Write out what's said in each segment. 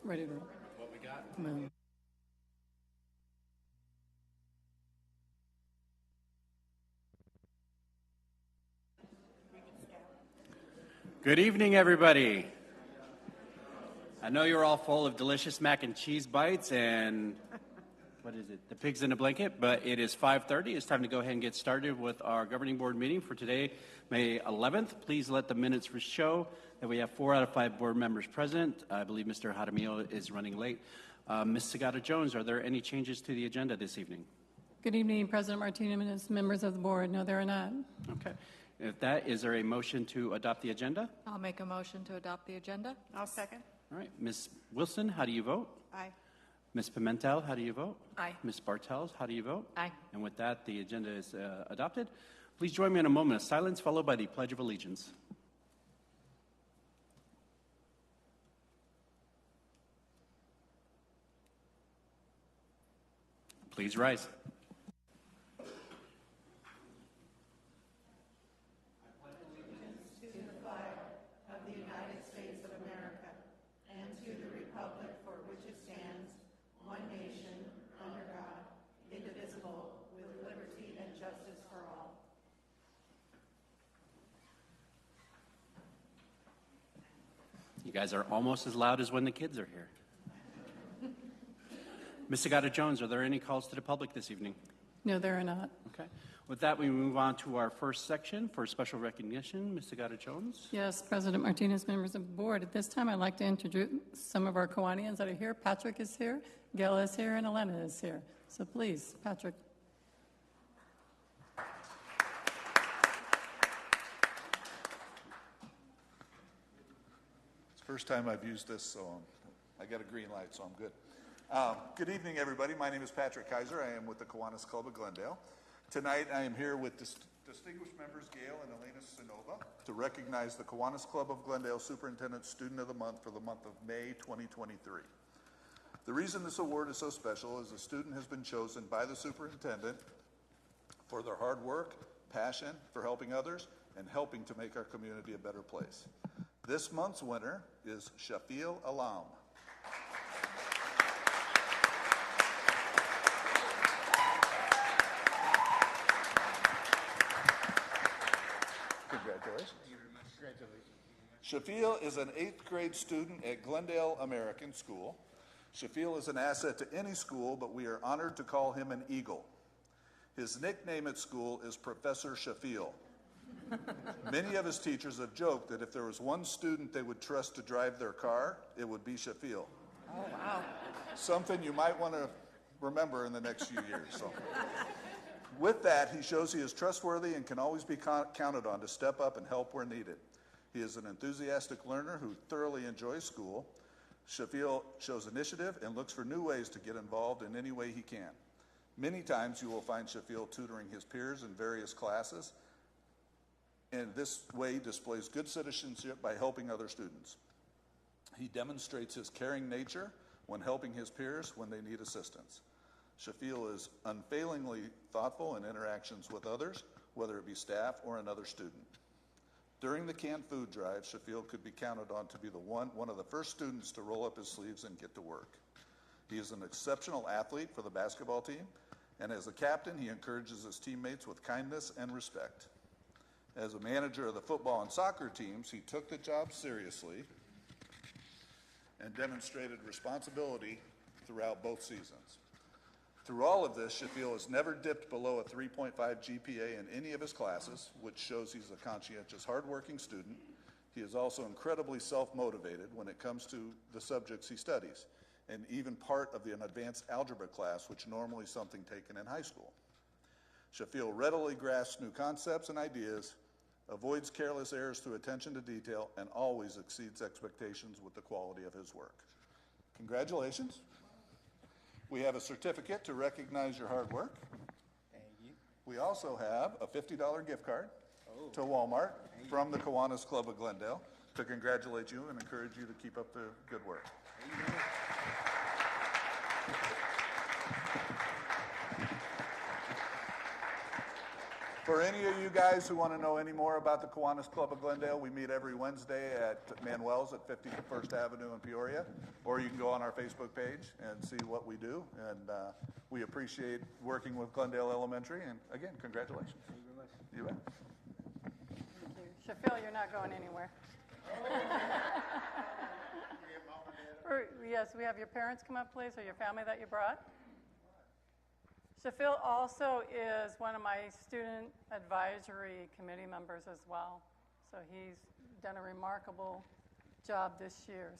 Ready to roll. What we got? Come on. Good evening, everybody. I know you're all full of delicious mac and cheese bites and what is it? The pigs in a blanket, but it is 5:30. It's time to go ahead and get started with our governing board meeting for today, May 11th. Please let the minutes show that we have 4 out of 5 board members present. I believe Mr. Jaramillo is running late. Ms. Segata-Jones, are there any changes to the agenda this evening? Good evening, President Martinez, members of the board. No, there are not. Okay. If that, is there a motion to adopt the agenda? I'll make a motion to adopt the agenda. I'll second. All right. Ms. Wilson, how do you vote? Aye. Ms. Pimentel, how do you vote? Aye. Ms. Bartels, how do you vote? Aye. And with that, the agenda is adopted. Please join me in a moment of silence, followed by the Pledge of Allegiance. Please rise. You guys are almost as loud as when the kids are here. Ms. Segata-Jones, are there any calls to the public this evening? No, there are not. Okay. With that, we move on to our first section for special recognition. Ms. Segata-Jones? Yes, President Martinez, members of the board. At this time, I'd like to introduce some of our Kiwanians that are here. Patrick is here, Gail is here, and Elena is here. So please, Patrick. First time I've used this, so I got a green light, so I'm good. Good evening, everybody. My name is Patrick Kaiser. I am with the Kiwanis Club of Glendale. Tonight, I am here with distinguished members Gail and Elena Sinova to recognize the Kiwanis Club of Glendale Superintendent Student of the Month for the month of May 2023. The reason this award is so special is the student has been chosen by the superintendent for their hard work, passion for helping others, and helping to make our community a better place. This month's winner is Shafil Alam. Congratulations. Shafil is an 8th grade student at Glendale American School. Shafil is an asset to any school, but we are honored to call him an Eagle. His nickname at school is Professor Shafil. Many of his teachers have joked that if there was one student they would trust to drive their car, it would be Shafil. Oh, wow. Something you might want to remember in the next few years. So, with that, he shows he is trustworthy and can always be counted on to step up and help where needed. He is an enthusiastic learner who thoroughly enjoys school. Shafil shows initiative and looks for new ways to get involved in any way he can. Many times you will find Shafil tutoring his peers in various classes, and this way displays good citizenship by helping other students. He demonstrates his caring nature when helping his peers when they need assistance. Shafil is unfailingly thoughtful in interactions with others, whether it be staff or another student. During the canned food drive, Shafil could be counted on to be one of the first students to roll up his sleeves and get to work. He is an exceptional athlete for the basketball team, and as a captain, he encourages his teammates with kindness and respect. As a manager of the football and soccer teams, he took the job seriously and demonstrated responsibility throughout both seasons. Through all of this, Shafil has never dipped below a 3.5 GPA in any of his classes, which shows he's a conscientious, hardworking student. He is also incredibly self-motivated when it comes to the subjects he studies, and even part of an advanced algebra class, which normally is something taken in high school. Shafil readily grasps new concepts and ideas, avoids careless errors through attention to detail, and always exceeds expectations with the quality of his work. Congratulations. We have a certificate to recognize your hard work. Thank you. We also have a $50 gift card to Walmart from the Kiwanis Club of Glendale to congratulate you and encourage you to keep up the good work. For any of you guys who want to know any more about the Kiwanis Club of Glendale, we meet every Wednesday at Manuel's at 51st Avenue in Peoria, or you can go on our Facebook page and see what we do. And we appreciate working with Glendale Elementary. And again, congratulations. Thank you very much. You bet. Thank you. Shafil, you're not going anywhere. Yes, we have your parents come up, please, or your family that you brought. Shafil also is one of my student advisory committee members as well. So he's done a remarkable job this year.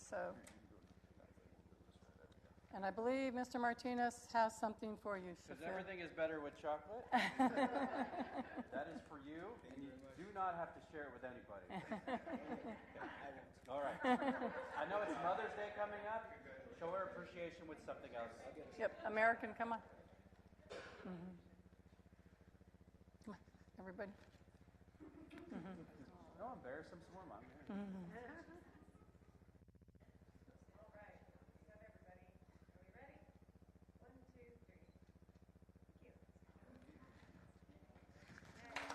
And I believe Mr. Martinez has something for you, Shafil. Because everything is better with chocolate. That is for you, and you do not have to share it with anybody. All right. I know it's Mother's Day coming up. Show her appreciation with something else. Yep, American, come on. Mm-hmm. Come on, everybody. Mm-hmm. No, embarrass him some more, Mom. Mm-hmm.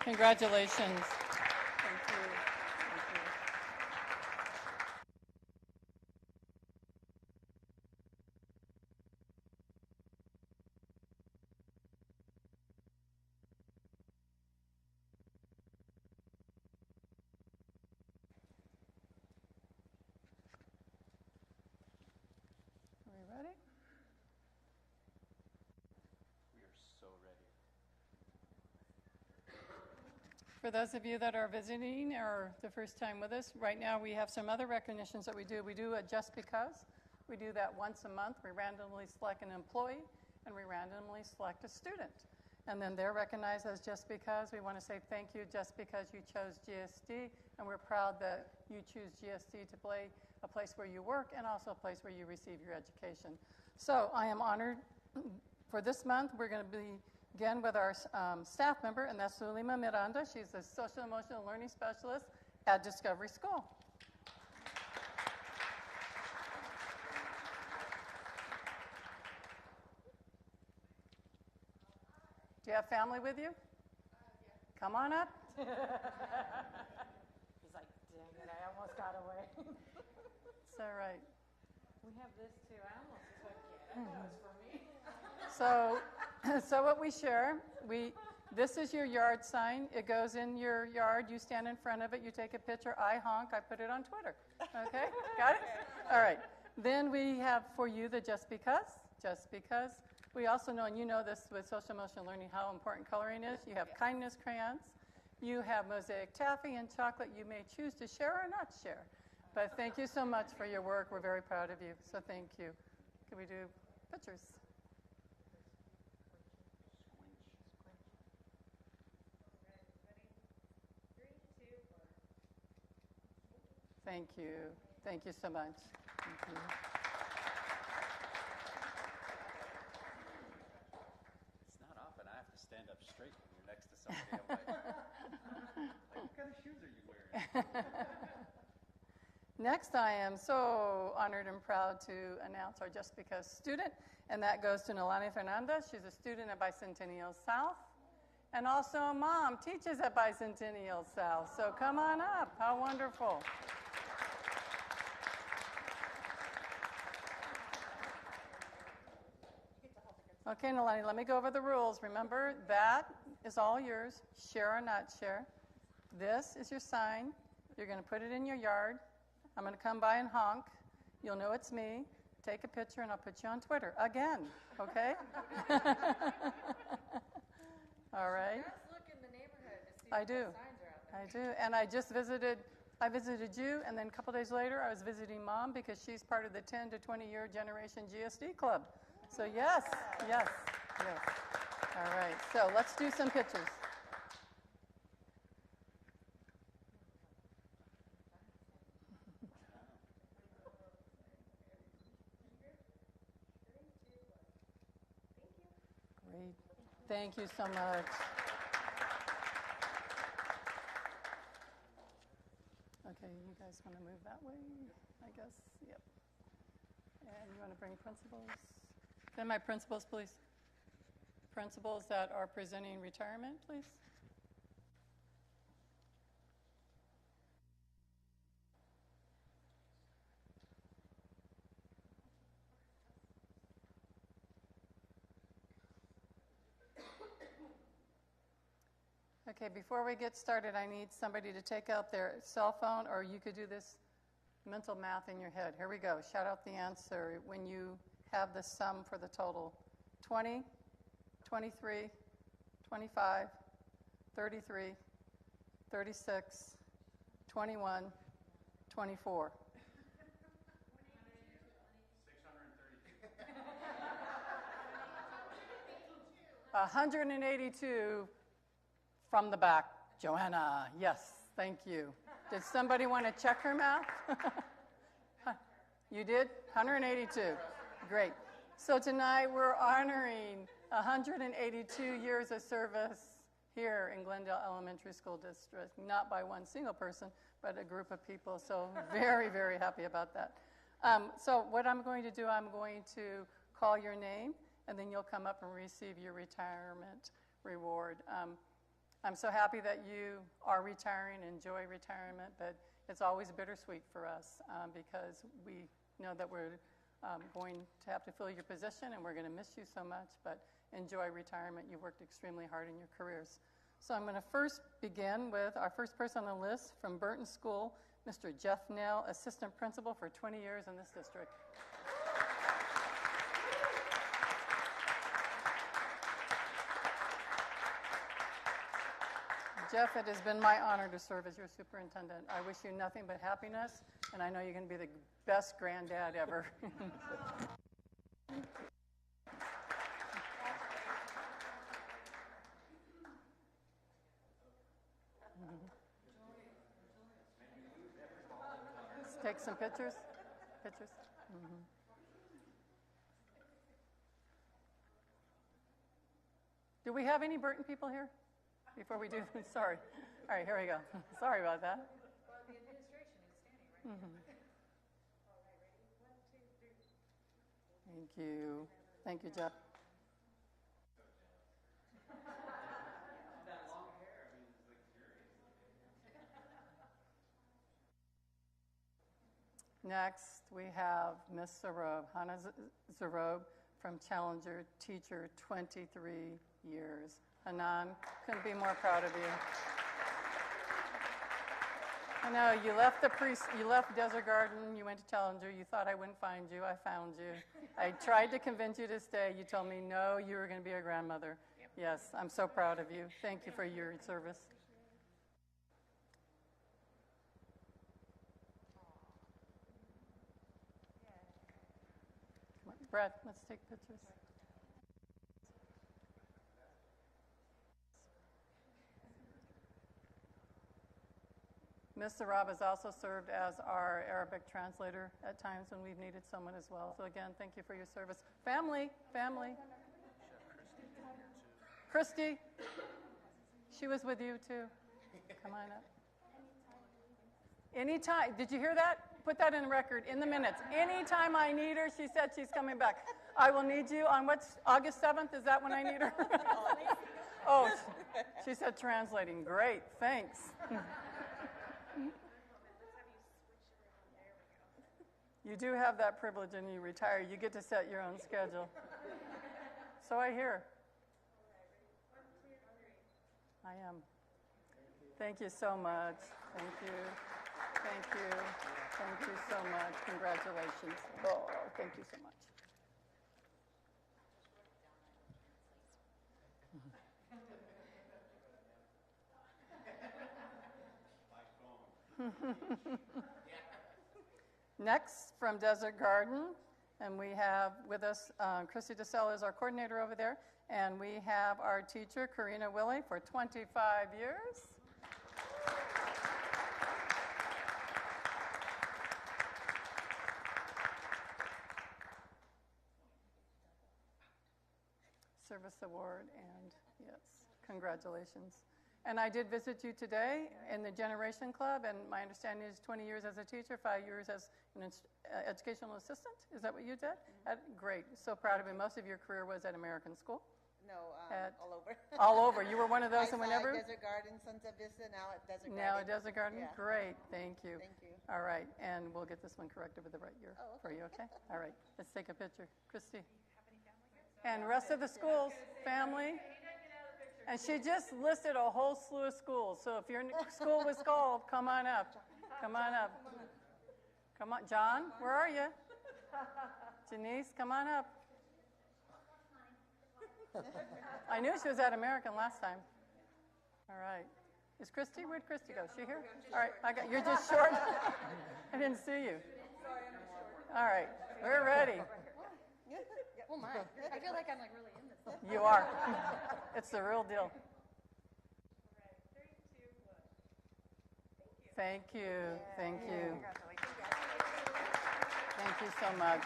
Congratulations. Thank you. Thank you. Are we ready? We are so ready. For those of you that are visiting or the first time with us, right now we have some other recognitions that we do. We do a Just Because. We do that once a month. We randomly select an employee and we randomly select a student. And then they're recognized as Just Because. We want to say thank you just because you chose GSD, and we're proud that you choose GSD to play a place where you work and also a place where you receive your education. So I am honored. For this month, we're going to begin with our staff member, and that's Sulima Miranda. She's the Social Emotional Learning Specialist at Discovery School. Do you have family with you? Yeah. Come on up. He's like, dang it, I almost got away. It's all right. We have this too. I almost took it. I thought it was for me. So what we share, this is your yard sign. It goes in your yard. You stand in front of it. You take a picture. I honk. I put it on Twitter. Okay? Got it? All right. Then we have for you the Just Because. Just Because. We also know, and you know this with social emotional learning, how important coloring is. You have kindness crayons. You have mosaic taffy and chocolate. You may choose to share or not share. But thank you so much for your work. We're very proud of you. So thank you. Can we do pictures? Thank you. Thank you so much. Thank you. It's not often I have to stand up straight when you're next to somebody. I'm like, what kind of shoes are you wearing? Next, I am so honored and proud to announce our Just Because student, and that goes to Nolani Fernandez. She's a student at Bicentennial South, and also a mom, teaches at Bicentennial South. So come on up. How wonderful. Okay, Nolani, let me go over the rules. Remember, that is all yours, share or not share. This is your sign. You're going to put it in your yard. I'm going to come by and honk. You'll know it's me. Take a picture, and I'll put you on Twitter again, okay? All right? Look in the neighborhood to see I what do. signs are out there. I do. And I visited you, and then a couple days later, I was visiting Mom because she's part of the 10 to 20-year Generation GSD Club. So yes, yes, yes. All right, so let's do some pictures. Great. Thank you so much. Okay, you guys want to move that way, I guess? Yep. And you want to bring principals? Then my principals, please. Principals that are presenting retirement, please. Okay, before we get started, I need somebody to take out their cell phone, or you could do this mental math in your head. Here we go. Shout out the answer when you have the sum for the total. 20, 23, 25, 33, 36, 21, 24. 182 from the back. Joanna, yes, thank you. Did somebody want to check her math? You did? 182. Great. So tonight we're honoring 182 years of service here in Glendale Elementary School District, not by one single person, but a group of people. So very, very happy about that. So what I'm going to do, I'm going to call your name, and then you'll come up and receive your retirement reward. I'm so happy that you are retiring, enjoy retirement, but it's always bittersweet for us because we know that we're going to have to fill your position and we're going to miss you so much, but enjoy retirement. You worked extremely hard in your careers. So I'm going to first begin with our first person on the list from Burton School, Mr. Jeff Nell, Assistant Principal for 20 years in this district. Jeff, it has been my honor to serve as your superintendent. I wish you nothing but happiness, and I know you're going to be the best granddad ever. Let's take some pictures. Do we have any Burton people here? Before we do this, sorry. All right, here we go. Sorry about that. Well, the administration is standing, right? Thank you. Thank you, Jeff. Next, we have Miss Zarob, Hannah Zarob from Challenger, teacher, 23 years. Hanan, couldn't be more proud of you. I know, you left Desert Garden, you went to Challenger, you thought I wouldn't find you, I found you. I tried to convince you to stay, you told me no, you were going to be a grandmother. Yes, I'm so proud of you. Thank you for your service. Come on, Brad, let's take pictures. Ms. Sarab has also served as our Arabic translator at times when we've needed someone as well. So again, thank you for your service. Family. Christy, she was with you too. Come on up. Anytime, did you hear that? Put that in the record, in the minutes. Anytime I need her, she said she's coming back. I will need you on August 7th? Is that when I need her? Oh, she said translating. Great, thanks. You do have that privilege when you retire. You get to set your own schedule. So I hear. I am. Thank you so much. Thank you. Thank you. Thank you so much. Congratulations. Oh, thank you so much. Next, from Desert Garden, and we have with us Christy DeSella is our coordinator over there, and we have our teacher, Karina Willie, for 25 years. Service award, and yes, congratulations. And I did visit you today in the Generation Club, and my understanding is 20 years as a teacher, 5 years as an educational assistant. Is that what you did? Great. So proud of you. Most of your career was at American School. No, all over. All over. You were one of those and whenever? Desert Garden, Santa Vista, now at Desert Garden. Now at Desert Garden? Yeah. Great. Thank you. Thank you. All right. And we'll get this one corrected with the right year for you, okay? All right. Let's take a picture. Christy. And rest of the schools, family. And she just listed a whole slew of schools. So if your school was called, come on up. Come on up. Come on. John, where are you? Janice, come on up. I knew she was at American last time. All right. Is Christy? Where'd Christy go? Is she here? All right. You're just short. I didn't see you. All right. We're ready. Oh, my. I feel like I'm like really in this. You are. It's the real deal. Thank you. Thank you. Thank you so much.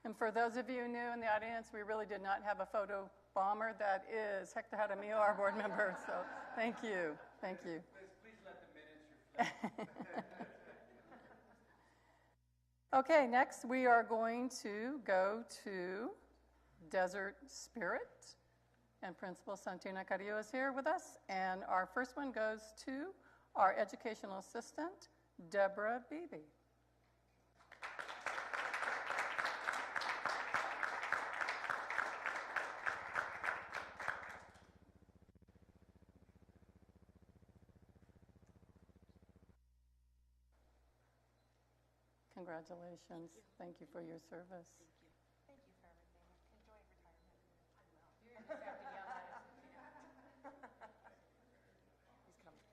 And for those of you new in the audience, we really did not have a photo bomber. That is Hector Jaramillo, our board member. So thank you. Thank you. Please let the minutes reflect. Okay, next we are going to go to Desert Spirit. And Principal Santina Carrillo is here with us. And our first one goes to our educational assistant, Deborah Beebe. Congratulations. Thank you for your service. Thank you for everything. Enjoy retirement.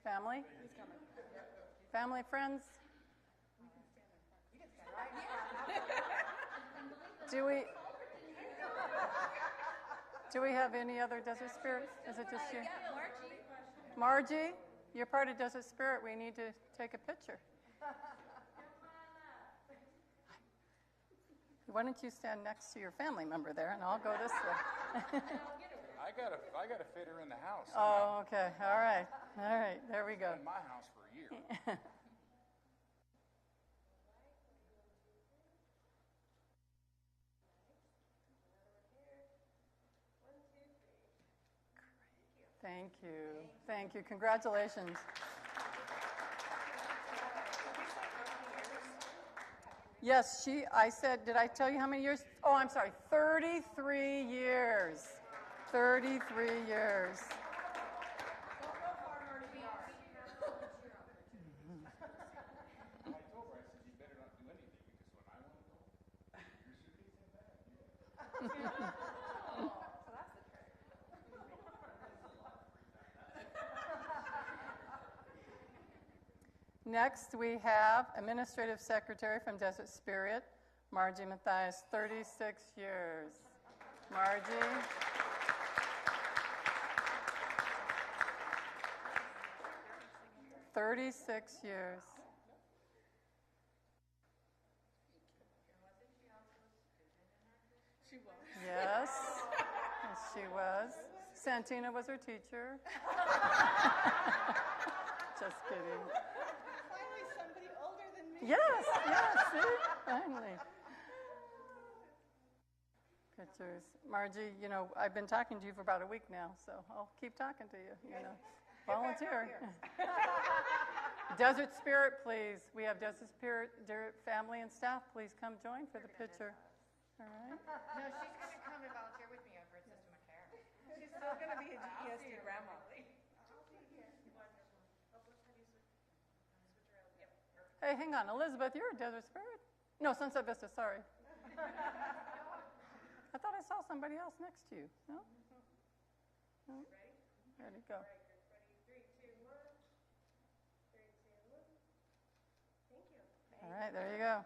Family? Family, friends? Do we have any other Desert Spirits? Is it just you? Margie, you're part of Desert Spirit. We need to take a picture. Why don't you stand next to your family member there, and I'll go this way. I gotta fit her in the house. Oh, okay. All right. All right. There we go. In my house for a year. Thank you. Thank you. Congratulations. Yes, I said, did I tell you how many years? Oh, I'm sorry, 33 years. 33 years. Next, we have Administrative Secretary from Desert Spirit, Margie Mathias, 36 years. Margie. "36 years. Yes, yes, she was. Santina was her teacher. Just kidding. Finally, somebody older than me. Yes, see? Finally. Pictures. Margie, I've been talking to you for about a week now, so I'll keep talking to you, Volunteer. Desert Spirit, please. We have Desert Spirit family and staff. Please come join for the picture. All right. No, she's going to come and volunteer with me over at System of Care. She's still going to be a GPSD grandma. Hey, hang on. Elizabeth, you're a Desert Spirit? No, Sunset Vista, sorry. I thought I saw somebody else next to you. No? No? Ready? Go. All right, there you go.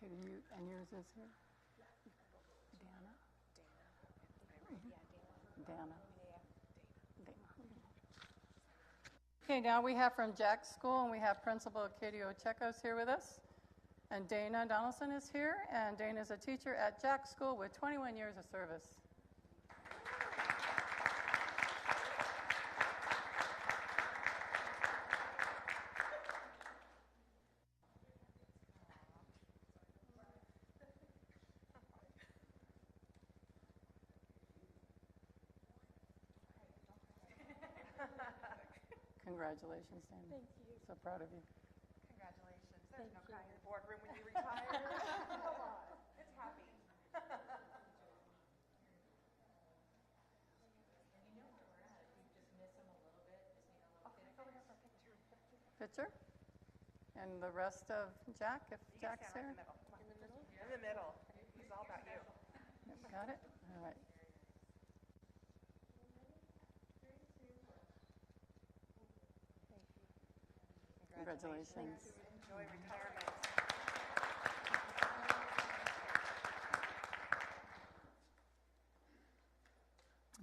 Okay, and yours is here? Dana? Dana. Okay, now we have from Jack School, and we have Principal Katie Ochekos here with us. And Dana Donaldson is here, and Dana is a teacher at Jack School with 21 years of service. Congratulations, Danny. Thank you. So proud of you. Congratulations. There's no crying in the boardroom when you retire. Come on. It's happy. Picture? And the rest of Jack, if You can Jack's stand there? right in the middle. Come on. In the middle. He's all about you. Yep, got it? All right. Congratulations. Enjoy retirement.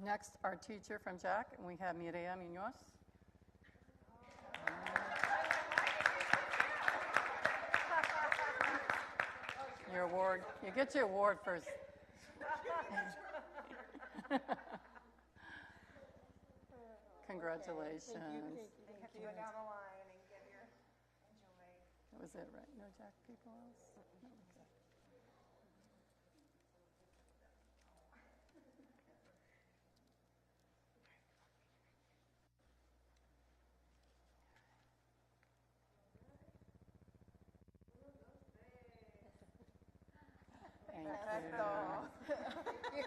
Next, our teacher from Jack, and we have Mireya Munoz. Your award. You get your award first. Congratulations. You have to go down the line and get your enjoy. That was it, right? No Jack people else? No, okay. Thank you.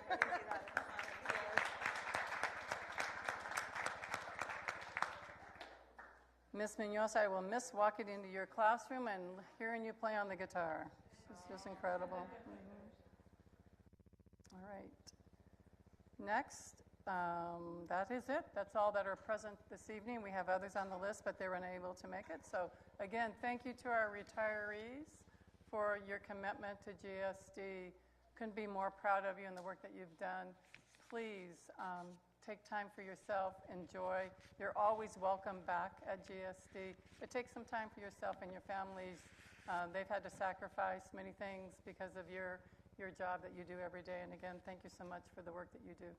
Miss Munoz, I will miss walking into your classroom and hearing you play on the guitar. She's just incredible. All right. Next, that is it. That's all that are present this evening. We have others on the list, but they were unable to make it. So again, thank you to our retirees for your commitment to GSD. Couldn't be more proud of you and the work that you've done. Please take time for yourself, enjoy. You're always welcome back at GSD, but take some time for yourself and your families. They've had to sacrifice many things because of your job that you do every day. And again, thank you so much for the work that you do.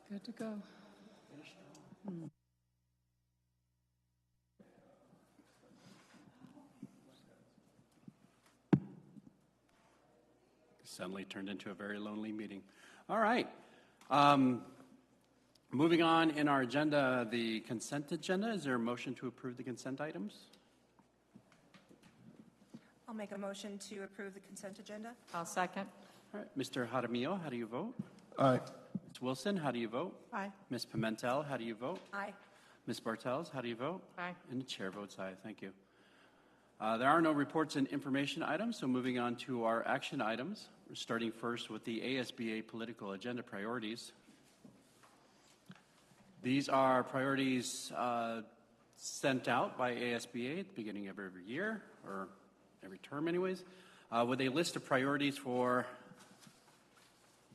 Good to go. Suddenly turned into a very lonely meeting. All right. Moving on in our agenda, the consent agenda. Is there a motion to approve the consent items? I'll make a motion to approve the consent agenda. I'll second. All right. Mr. Jaramillo, how do you vote? Aye. Ms. Wilson, how do you vote? Aye. Ms. Pimentel, how do you vote? Aye. Ms. Bartels, how do you vote? Aye. And the chair votes aye. Thank you. There are no reports and information items, so moving on to our action items. We're starting first with the ASBA political agenda priorities. These are priorities sent out by ASBA at the beginning of every year, or every term anyways, with a list of priorities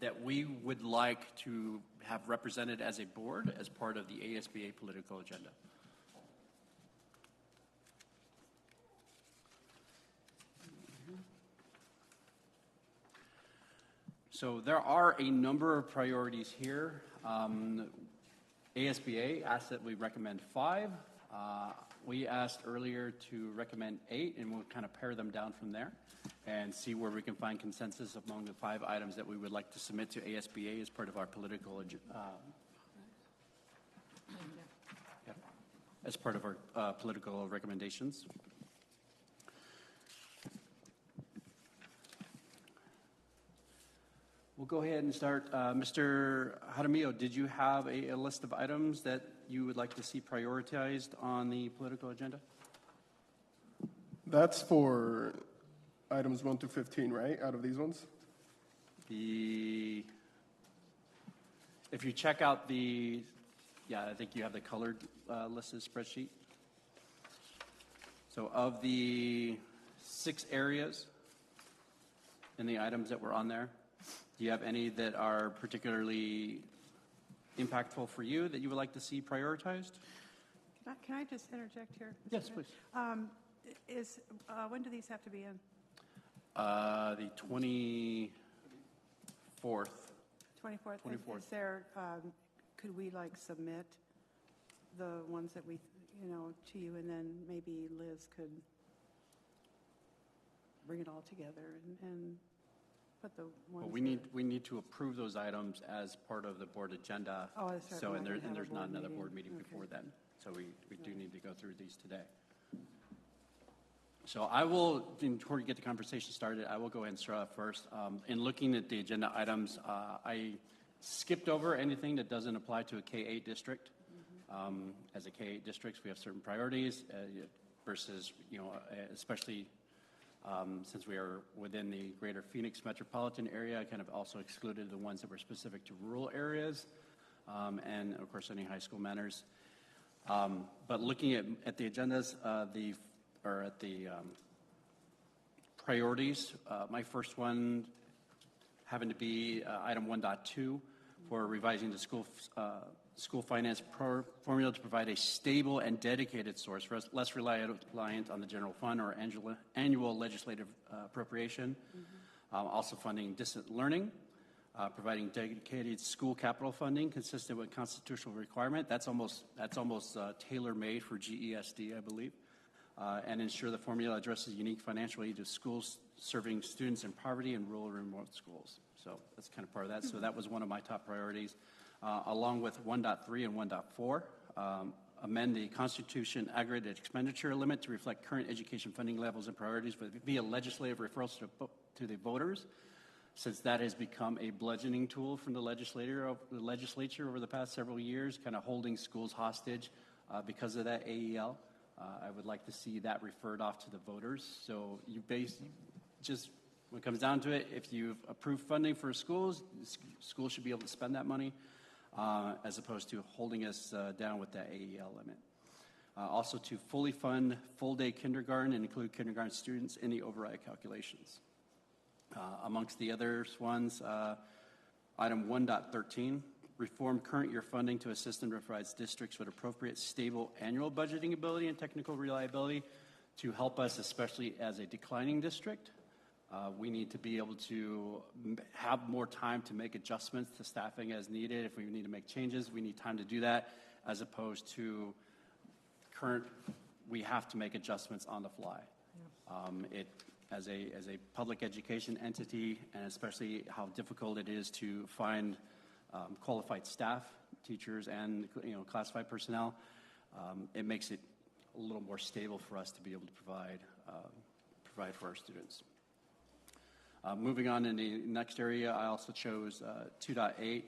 that we would like to have represented as a board as part of the ASBA political agenda. So there are a number of priorities here. ASBA asked that we recommend 5. We asked earlier to recommend 8, and we'll kind of pare them down from there and see where we can find consensus among the 5 items that we would like to submit to ASBA as part of our political political recommendations. We'll go ahead and start. Mr. Jaramillo, did you have a list of items that you would like to see prioritized on the political agenda? That's for items 1 to 15, right? Out of these ones? If you check out I think you have the colored listed spreadsheet. So of the 6 areas in the items that were on there, do you have any that are particularly impactful for you that you would like to see prioritized? Can I just interject here? Mr. Yes, Mayor? please. When do these have to be in? The 24th. 24th? 24th. Is there, could we submit the ones that we, to you, and then maybe Liz could bring it all together and put the ones. Well, we need to approve those items as part of the board agenda. Oh, that's right. So, We're and not gonna have there's a not board another meeting. board meeting Okay. before then. So we do need to go through these today. So I will, before we get the conversation started, I will go ahead and start off first. In looking at the agenda items, I skipped over anything that doesn't apply to a K-8 district. As a K-8 district, we have certain priorities versus, especially since we are within the greater Phoenix metropolitan area, I kind of also excluded the ones that were specific to rural areas, and of course any high school matters. But looking at the agendas, the priorities, my first one having to be item 1.2 for revising the school finance formula to provide a stable and dedicated source, less reliant on the general fund or annual legislative appropriation. Also funding distant learning, providing dedicated school capital funding consistent with constitutional requirement. That's almost tailor-made for GESD, I believe. And ensure the formula addresses unique financial needs of schools serving students in poverty and rural and remote schools. So that's kind of part of that. So that was one of my top priorities. Along with 1.3 and 1.4, amend the Constitution aggregate expenditure limit to reflect current education funding levels and priorities via legislative referrals to the voters, since that has become a bludgeoning tool from the legislature over the past several years, kind of holding schools hostage because of that AEL. I would like to see that referred off to the voters. So just when it comes down to it, if you've approved funding for schools, schools should be able to spend that money as opposed to holding us down with that AEL limit. Also to fully fund full-day kindergarten and include kindergarten students in the override calculations. Amongst the others ones, item 1.13, reform current year funding to assist and provide districts with appropriate, stable annual budgeting ability and technical reliability to help us, especially as a declining district. We need to be able to have more time to make adjustments to staffing as needed. If we need to make changes, we need time to do that, as opposed to we have to make adjustments on the fly. As a public education entity, and especially how difficult it is to find qualified staff, teachers, and classified personnel, it makes it a little more stable for us to be able to provide for our students. Moving on in the next area, I also chose 2.8,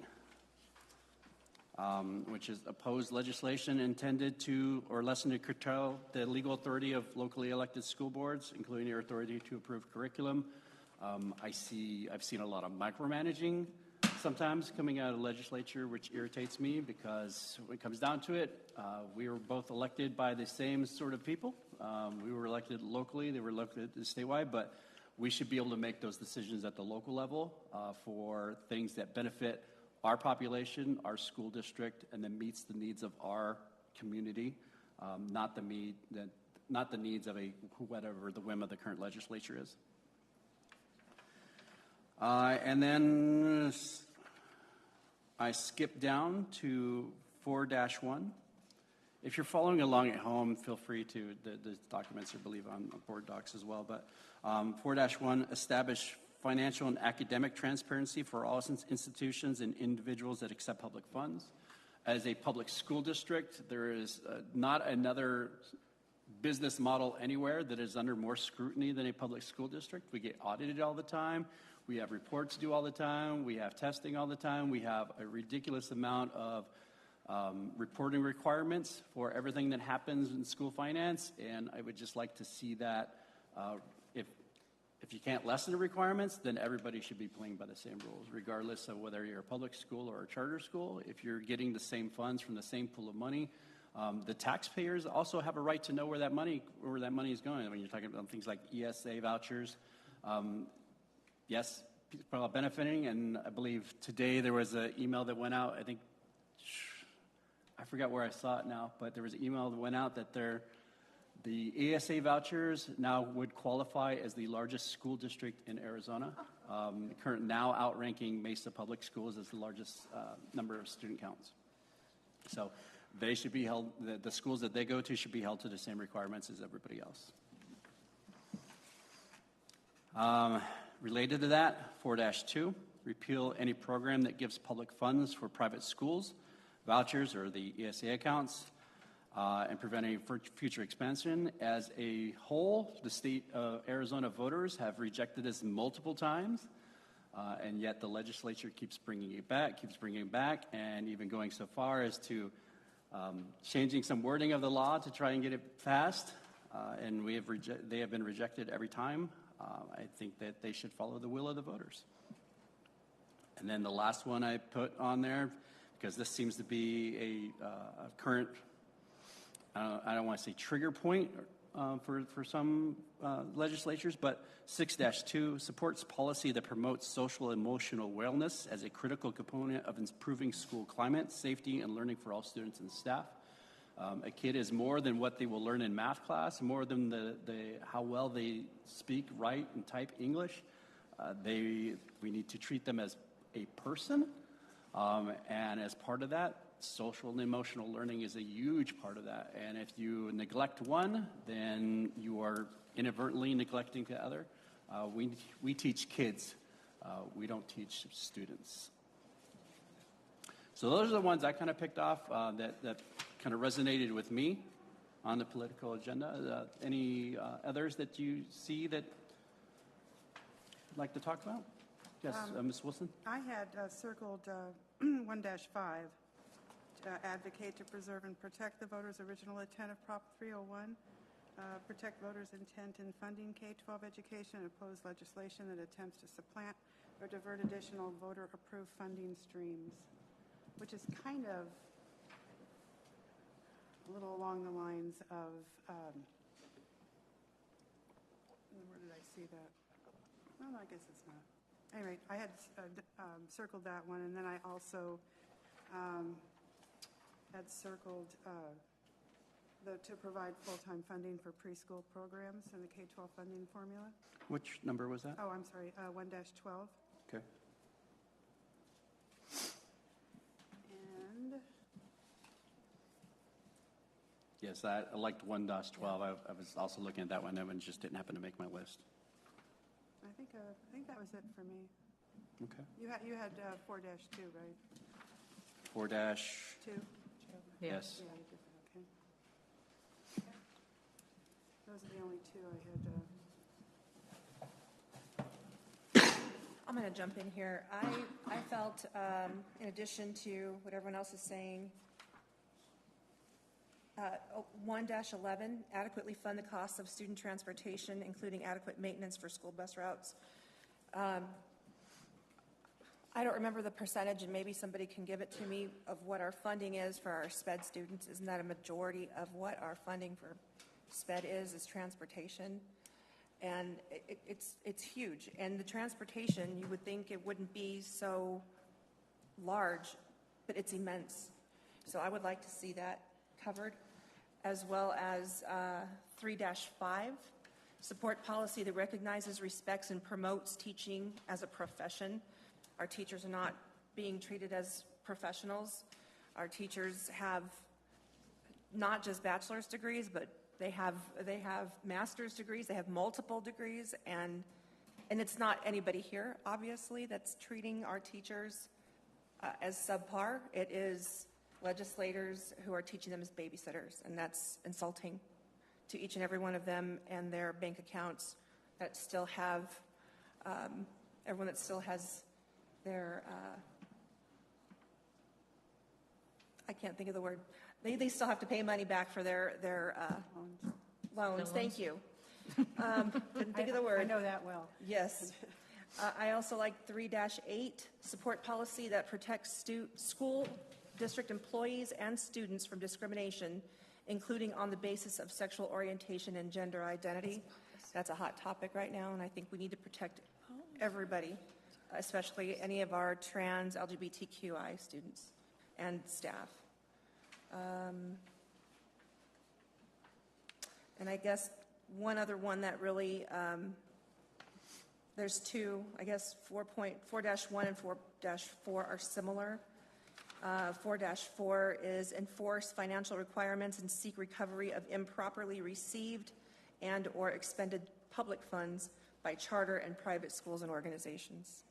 which is opposed legislation intended to or lessen to curtail the legal authority of locally elected school boards, including their authority to approve curriculum. I've seen a lot of micromanaging sometimes coming out of the legislature, which irritates me because when it comes down to it, we were both elected by the same sort of people. We were elected locally, they were elected statewide, but we should be able to make those decisions at the local level for things that benefit our population, our school district, and that meets the needs of our community, not the needs of whatever the whim of the current legislature is. And then I skipped down to 4-1. If you're following along at home, feel free to, the documents are, I believe, on board docs as well, but 4-1, establish financial and academic transparency for all institutions and individuals that accept public funds. As a public school district, there is not another business model anywhere that is under more scrutiny than a public school district. We get audited all the time. We have reports due all the time. We have testing all the time. We have a ridiculous amount of reporting requirements for everything that happens in school finance, and I would just like to see that if you can't lessen the requirements, then everybody should be playing by the same rules, regardless of whether you're a public school or a charter school. If you're getting the same funds from the same pool of money, the taxpayers also have a right to know where that money is going. I mean, you're talking about things like ESA vouchers. Yes, people are benefiting, and I believe today there was an email that went out. I forgot where I saw it now, but there was an email that went out that the ESA vouchers now would qualify as the largest school district in Arizona. Current now outranking Mesa Public Schools as the largest number of student counts. So they should be held, the schools that they go to should be held to the same requirements as everybody else. Related to that, 4-2, repeal any program that gives public funds for private schools, vouchers, or the ESA accounts, and prevent any future expansion. As a whole, the state of Arizona voters have rejected this multiple times, and yet the legislature keeps bringing it back, and even going so far as to changing some wording of the law to try and get it passed, and they have been rejected every time. I think that they should follow the will of the voters. And then the last one I put on there, because this seems to be a current, I don't want to say trigger point for some legislatures, but 6-2 supports policy that promotes social and emotional wellness as a critical component of improving school climate, safety, and learning for all students and staff. A kid is more than what they will learn in math class, more than how well they speak, write, and type English. We need to treat them as a person, and as part of that, social and emotional learning is a huge part of that. And if you neglect one, then you are inadvertently neglecting the other. We teach kids. We don't teach students. So those are the ones I kind of picked off that kind of resonated with me on the political agenda. Any others that you see that you'd like to talk about? Yes, Ms. Wilson? I had circled 1-5, advocate to preserve and protect the voters' original intent of Prop 301, protect voters' intent in funding K-12 education, and oppose legislation that attempts to supplant or divert additional voter-approved funding streams, which is kind of a little along the lines of, where did I see that? Well, I guess it's not. Anyway, I had circled that one, and then I also had circled to provide full-time funding for preschool programs in the K-12 funding formula. Which number was that? Oh, I'm sorry, 1-12. Okay. And Yes, I liked 1-12. I was also looking at that one. That one just didn't happen to make my list. I think that was it for me. Okay. You had 4-2, right? 4-2. 2? Yes. Yeah, you did that, okay. Those are the only two I had. I'm going to jump in here. I felt, in addition to what everyone else is saying, 1-11, adequately fund the costs of student transportation, including adequate maintenance for school bus routes. I don't remember the percentage, and maybe somebody can give it to me, of what our funding is for our SPED students. Isn't that a majority of what our funding for SPED is transportation? And it's huge. And the transportation, you would think it wouldn't be so large, but it's immense. So I would like to see that covered, as well as 3-5, support policy that recognizes, respects, and promotes teaching as a profession. Our teachers are not being treated as professionals. Our teachers have not just bachelor's degrees, but they have master's degrees. They have multiple degrees, and it's not anybody here, obviously, that's treating our teachers as subpar. It is legislators who are teaching them as babysitters, and that's insulting to each and every one of them and their bank accounts that still have everyone that still has their, I can't think of the word. They still have to pay money back for their loans. Thank you. Couldn't think of the word. I know that well. Yes. I also like 3-8, support policy that protects school district employees and students from discrimination, including on the basis of sexual orientation and gender identity. That's a hot topic right now, and I think we need to protect everybody, especially any of our trans LGBTQI students and staff. And I guess one other one that really, there's two, I guess 4.4-1 and 4-4 are similar. 4-4 is enforce financial requirements and seek recovery of improperly received and or expended public funds by charter and private schools and organizations.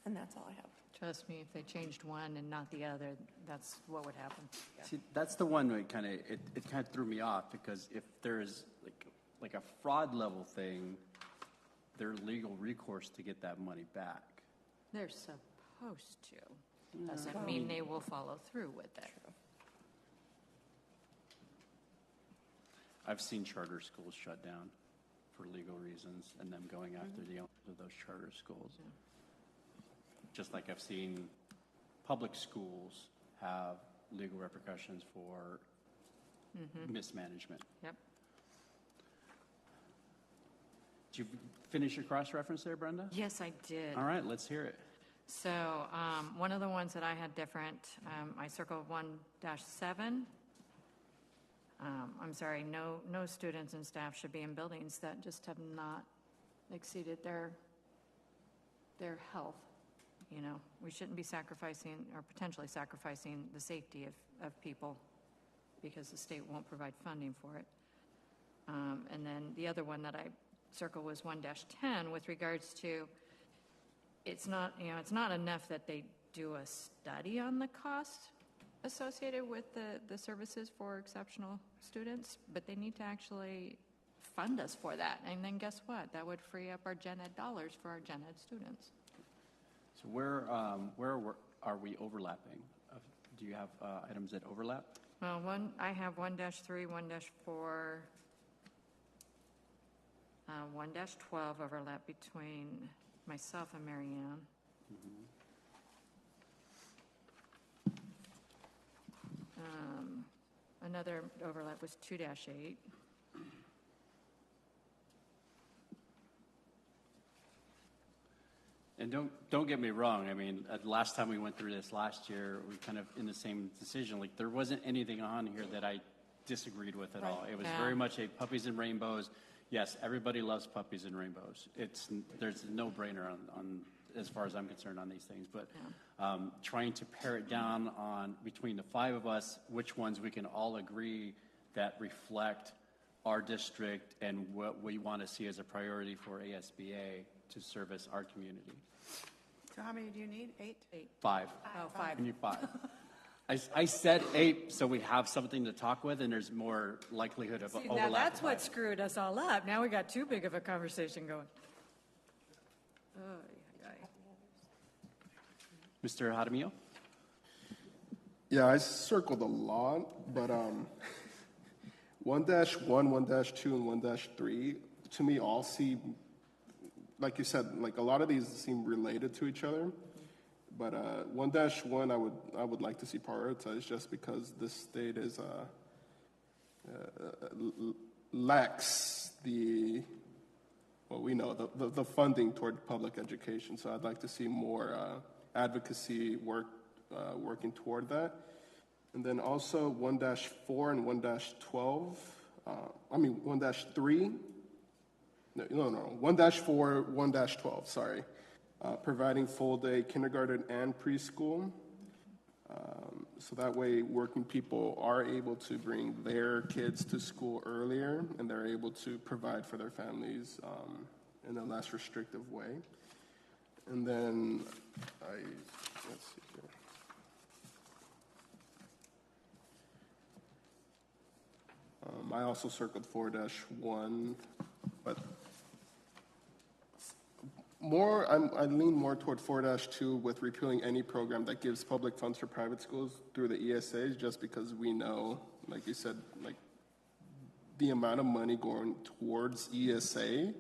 And that's all I have. Trust me, if they changed one and not the other, that's what would happen. See, that's the one that kind of threw me off, because if there's like a fraud level thing, there's legal recourse to get that money back. They're supposed to. Doesn't mean they will follow through with it. I've seen charter schools shut down for legal reasons, and them going after the owners of those charter schools. Just like I've seen public schools have legal repercussions for mismanagement. Yep. Did you finish your cross-reference there, Brenda? Yes, I did. All right, let's hear it. So one of the ones that I had different, I circled 1-7. I'm sorry, no students and staff should be in buildings that just have not exceeded their health. You know, we shouldn't be sacrificing or potentially sacrificing the safety of people because the state won't provide funding for it. And then the other one that I circled was 1-10 with regards to, it's not enough that they do a study on the cost associated with the services for exceptional students, but they need to actually fund us for that. And then guess what? That would free up our gen ed dollars for our gen ed students. So where are we overlapping? Do you have items that overlap? Well, I have 1-3, 1-4, 1-12 overlap between myself and Mary Ann. Another overlap was 2-8. And don't get me wrong. I mean, last time we went through this last year, we kind of in the same decision. Like, there wasn't anything on here that I disagreed with at all. It was very much a puppies and rainbows. Yes, everybody loves puppies and rainbows. There's a no-brainer on as far as I'm concerned on these things. But trying to pare it down on between the five of us, which ones we can all agree that reflect our district and what we want to see as a priority for ASBA to service our community. So how many do you need? 8? 5. Oh, 5. I need 5. I said 8 so we have something to talk with and there's more likelihood of overlap. Now that's what screwed us all up. Now we got too big of a conversation going. Mr. Jaramillo? Yeah, I circled a lot, but 1-1, 1-2, and 1-3, to me all seem, like you said, like a lot of these seem related to each other. But 1-1, I would like to see prioritized just because this state is lacks the funding toward public education. So I'd like to see more advocacy work working toward that. And then also 1-4 and 1-12. 1-3. No. 1-4, 1-12. Sorry. Providing full-day kindergarten and preschool. So that way working people are able to bring their kids to school earlier and they're able to provide for their families in a less restrictive way. And then let's see here. I also circled 4-1, but I lean more toward 4-2 with repealing any program that gives public funds for private schools through the ESAs, just because we know, like you said, like the amount of money going towards ESA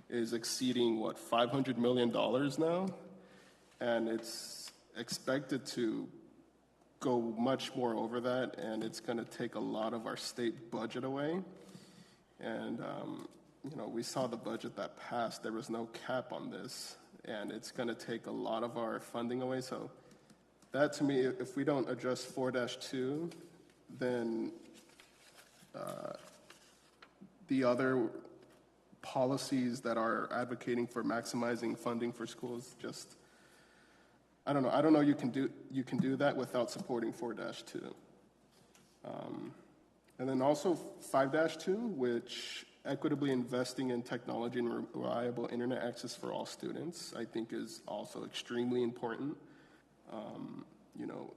is exceeding, what, $500 million now? And it's expected to go much more over that, and it's going to take a lot of our state budget away. And, you know, we saw the budget that passed. There was no cap on this, and it's going to take a lot of our funding away. So that, to me, if we don't address 4-2, then the other policies that are advocating for maximizing funding for schools just, I don't know. I don't know you can do that without supporting 4-2. And then also 5-2, which equitably investing in technology and reliable internet access for all students, I think is also extremely important. You know,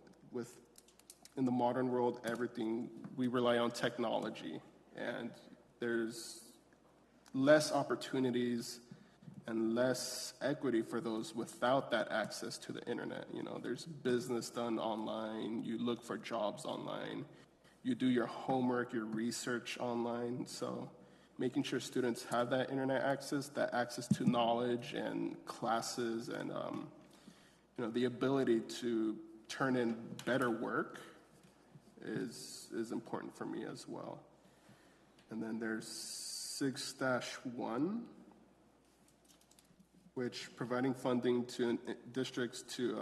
in the modern world, everything, we rely on technology, and there's less opportunities and less equity for those without that access to the internet. You know, there's business done online, you look for jobs online, you do your homework, your research online. So making sure students have that internet access, that access to knowledge and classes, and you know, the ability to turn in better work is important for me as well. And then there's 6-1, which providing funding to districts to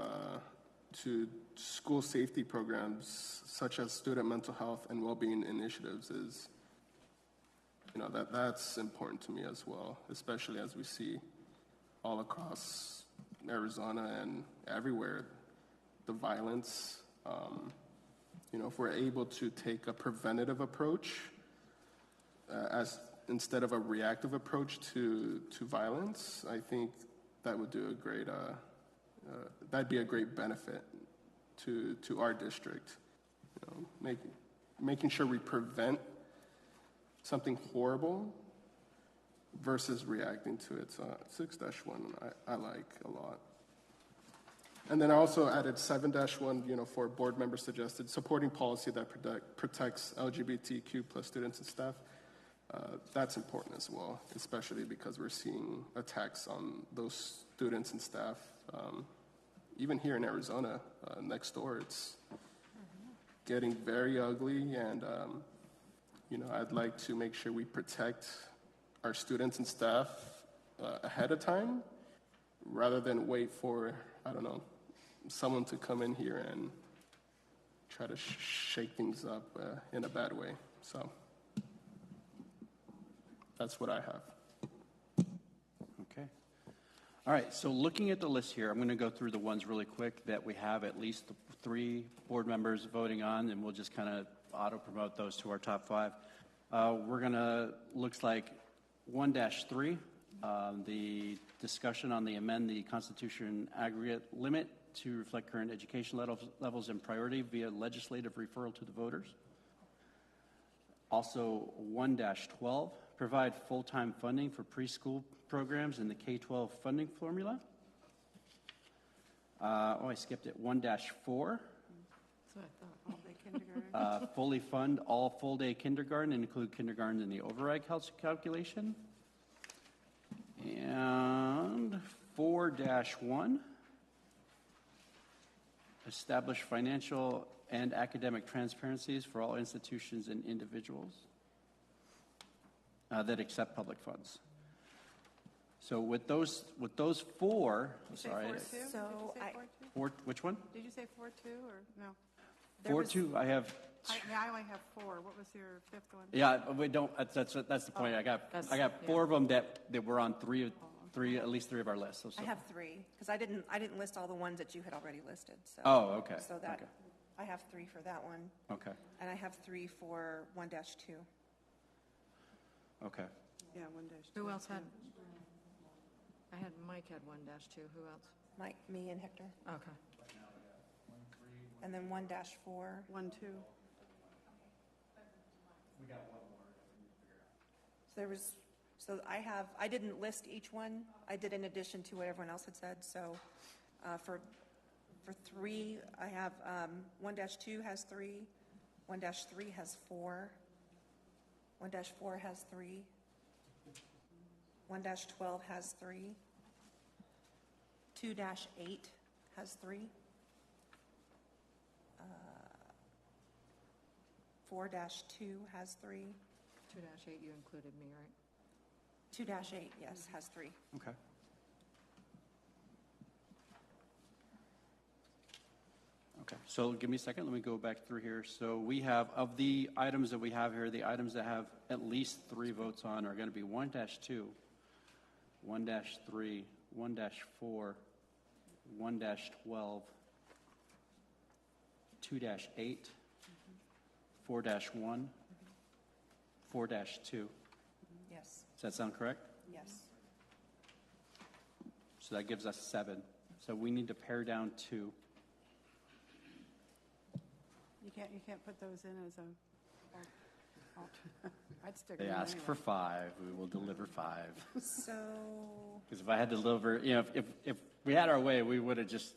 school safety programs such as student mental health and well-being initiatives is, you know, that's important to me as well, especially as we see all across Arizona and everywhere the violence. You know, if we're able to take a preventative approach as instead of a reactive approach to violence, I think that would do a great, that'd be a great benefit to our district. You know, making sure we prevent something horrible versus reacting to it. So 6-1 I like a lot. And then I also added 7-1, you know, for board members suggested supporting policy that protects LGBTQ plus students and staff. That's important as well, especially because we're seeing attacks on those students and staff. Even here in Arizona, next door, it's getting very ugly, and you know, I'd like to make sure we protect our students and staff ahead of time, rather than wait for, I don't know, someone to come in here and try to shake things up in a bad way. So that's what I have. Okay. All right, so looking at the list here, I'm going to go through the ones really quick that we have at least 3 board members voting on, and we'll just kind of auto-promote those to our top 5. We're going to, looks like 1-3, the discussion on the amend the Constitution aggregate limit to reflect current education levels and priority via legislative referral to the voters. Also 1-12, provide full-time funding for preschool programs in the K-12 funding formula. I skipped it. 1-4. That's what I thought. All-day kindergarten. Fully fund all full-day kindergarten and include kindergarten in the override calculation. And 4-1, establish financial and academic transparencies for all institutions and individuals that accept public funds. So with those 4, Did you say sorry, 4-2? So Did you say I- 4-2? which one? Did you say 4-2 or no? 4-2. I have. I only have 4. What was your 5th one? Yeah, we don't. That's the point. I got 4 of them that were on three, at least 3 of our lists. So. I have 3, because I didn't list all the ones that you had already listed, so. Oh, okay. So that, Okay. I have 3 for that one, Okay. and I have 3 for 1-2. Okay. Yeah, 1-2. Who else had? I had Mike had 1-2. Who else? Mike, me, and Hector. Okay. And then 1-4. 1-2. So So I didn't list each one. I did in addition to what everyone else had said. So for 3, I have 1-2 has 3, 1-3 has 4, 1-4 has 3, 1-12 has 3, 2-8 has 3, 4-2 has 3, 2-8, you included me, right? 2-8, yes, has 3. Okay. Okay, so give me a second. Let me go back through here. So we have, of the items that we have here, the items that have at least 3 votes on are going to be 1-2, 1-3, 1-4, 1-12, 2-8, 4-1, 4-2. Yes, Does that sound correct? yes. So that gives us 7. So we need to pare down 2. You can't put those in as I'd stick They them in ask anyway. for 5, we will deliver 5. So, Because if I had to deliver, if we had our way, we would have just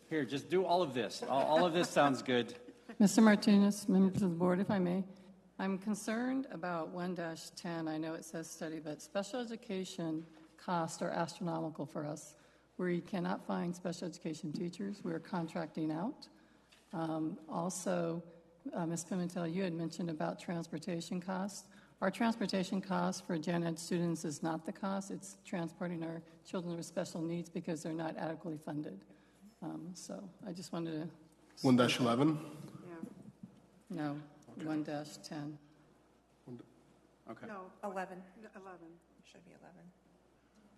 do all of this. All of this sounds good. Mr. Martinez, members of the board, if I may, I'm concerned about 1-10. I know it says study, but special education costs are astronomical for us. We cannot find special education teachers. We're contracting out. Also, Ms. Pimentel, you had mentioned about transportation costs. Our transportation cost for gen ed students is not the cost. It's transporting our children with special needs because they're not adequately funded. So I just wanted to... 1-11? Yeah. No, 1-10. Okay. No, 11, 11. should be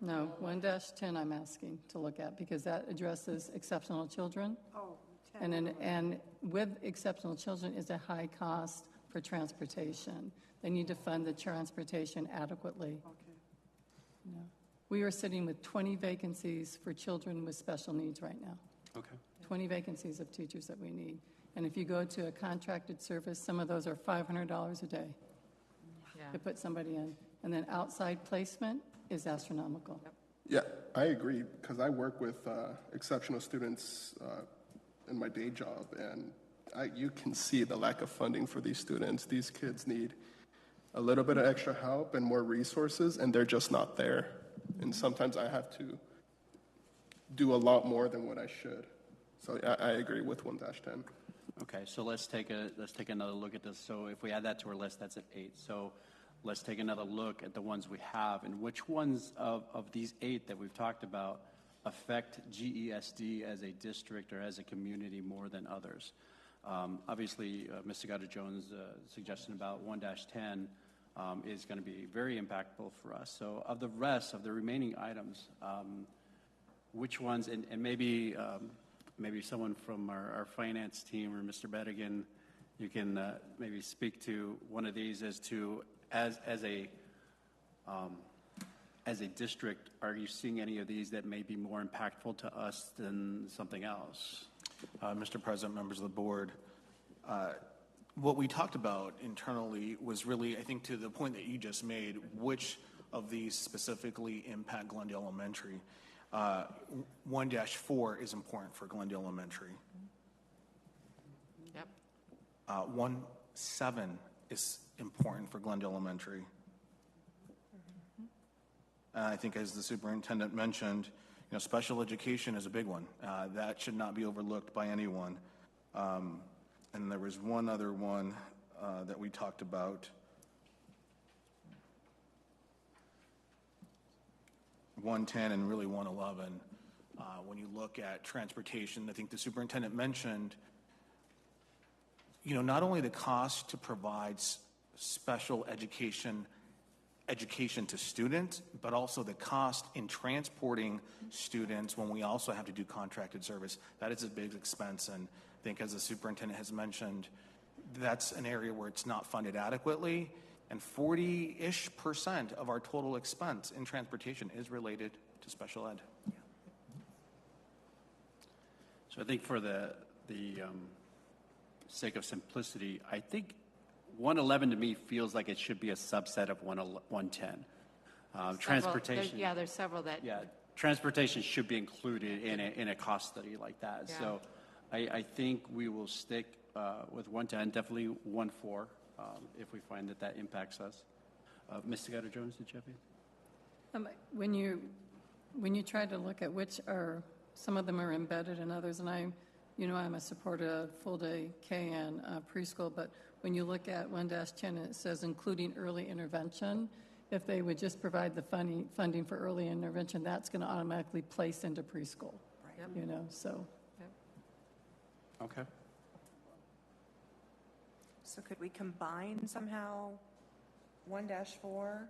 11. No, 1-10 I'm asking to look at because that addresses exceptional children. Oh, 10. And with exceptional children is a high cost for transportation. They need to fund the transportation adequately. Okay. We are sitting with 20 vacancies for children with special needs right now. Okay. 20 vacancies of teachers that we need. And if you go to a contracted service, some of those are $500 a day Yeah. to put somebody in. And then outside placement is astronomical. Yeah, I agree, because I work with exceptional students in my day job, and you can see the lack of funding for these students. These kids need a little bit of extra help and more resources, and they're just not there. And sometimes I have to do a lot more than what I should. So I agree with 1-10. Okay, so let's take another look at this. So if we add that to our list, that's at 8. So let's take another look at the ones we have and which ones of these 8 that we've talked about affect GESD as a district or as a community more than others. Obviously, Ms. Sagata-Jones' suggestion about 1-10 is going to be very impactful for us. So of the rest of the remaining items, which ones, and maybe someone from our finance team or Mr. Bedigan, you can maybe speak to one of these as to, as a district, are you seeing any of these that may be more impactful to us than something else? Mr. President, members of the board, what we talked about internally was really, I think, to the point that you just made, which of these specifically impact Glendale Elementary. 1-4 is important for Glendale Elementary. Yep. 1-7 is important for Glendale Elementary. I think, as the superintendent mentioned, special education is a big one. That should not be overlooked by anyone. And there was one other one that we talked about. 1-10 and really 1-11. When you look at transportation, I think the superintendent mentioned, not only the cost to provide special education to students, but also the cost in transporting students when we also have to do contracted service. That is a big expense, and I think, as the superintendent has mentioned, that's an area where it's not funded adequately, and 40-ish% of our total expense in transportation is related to special ed. So I think for the sake of simplicity, I think 111 to me feels like it should be a subset of 110. Transportation. Yeah, there's several that. Yeah, transportation should be included in a cost study like that. Yeah. So I think we will stick with 110, definitely 14, if we find that that impacts us. Ms. Tagato-Jones, did you have anything? When you try to look at which are, some of them are embedded and others, and I'm a supporter of full-day K and preschool, but when you look at 1-10, it says including early intervention. If they would just provide the funding for early intervention, that's going to automatically place into preschool. Right. So. Okay. So could we combine somehow 1-4,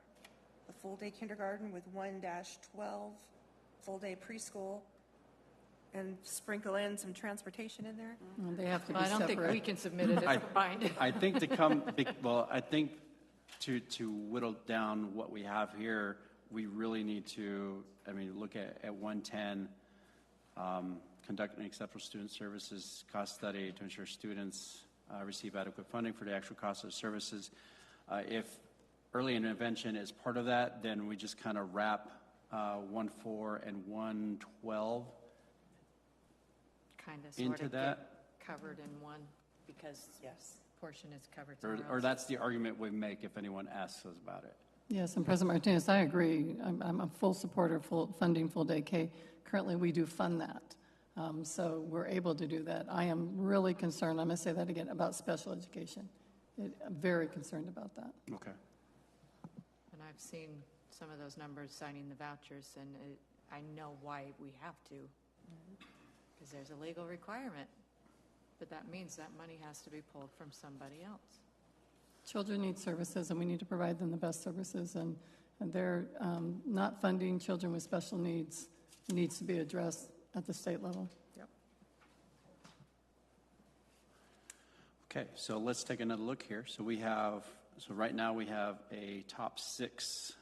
the full-day kindergarten, with 1-12, full-day preschool, and sprinkle in some transportation in there? They have to be Well, I don't think we separate. can submit it as combined. I think I think to whittle down what we have here, we really need to, look at 110, conduct an exceptional student services cost study to ensure students receive adequate funding for the actual cost of services. If early intervention is part of that, then we just kind of wrap 1-4 and 1-12 Kind of, into that. covered in one, because Yes. portion is covered somewhere Or else. that's the argument we make if anyone asks us about it. Yes, and President Martinez, I agree. I'm a full supporter of funding full-day K. Currently, we do fund that. So we're able to do that. I am really concerned, I'm going to say that again, about special education. I'm very concerned about that. Okay. And I've seen some of those numbers signing the vouchers, and I know why we have to, because there's a legal requirement. But that means that money has to be pulled from somebody else. Children need services, and we need to provide them the best services, and they're not funding children with special needs needs to be addressed at the state level. Yep. Okay, so let's take another look here. So right now we have a top 6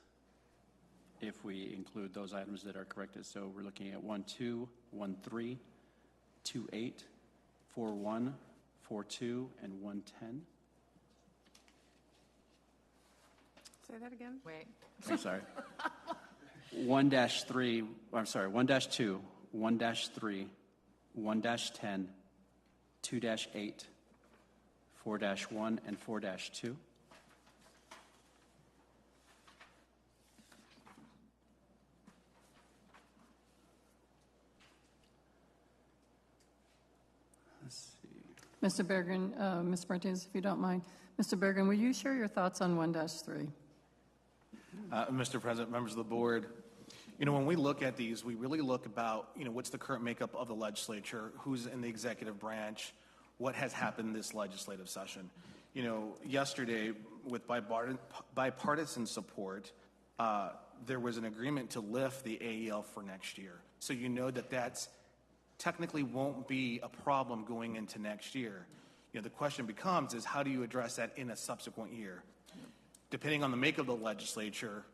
if we include those items that are corrected. So we're looking at 1-2, 1-3, 2-8, 4-1, 4-2, and 1-10. Say that again? Wait. I'm sorry. 1-3, I'm sorry, 1-2, 1-3, 1-10, 2-8, 4-1, and 4-2. Let's see. Mr. Bergen, Ms. Martinez, if you don't mind. Mr. Bergen, will you share your thoughts on 1-3? Mr. President, members of the board, when we look at these, we really look about, what's the current makeup of the legislature, who's in the executive branch, what has happened this legislative session. Yesterday, with bipartisan support, there was an agreement to lift the AEL for next year. So that's technically won't be a problem going into next year. The question becomes is how do you address that in a subsequent year? Depending on the makeup of the legislature,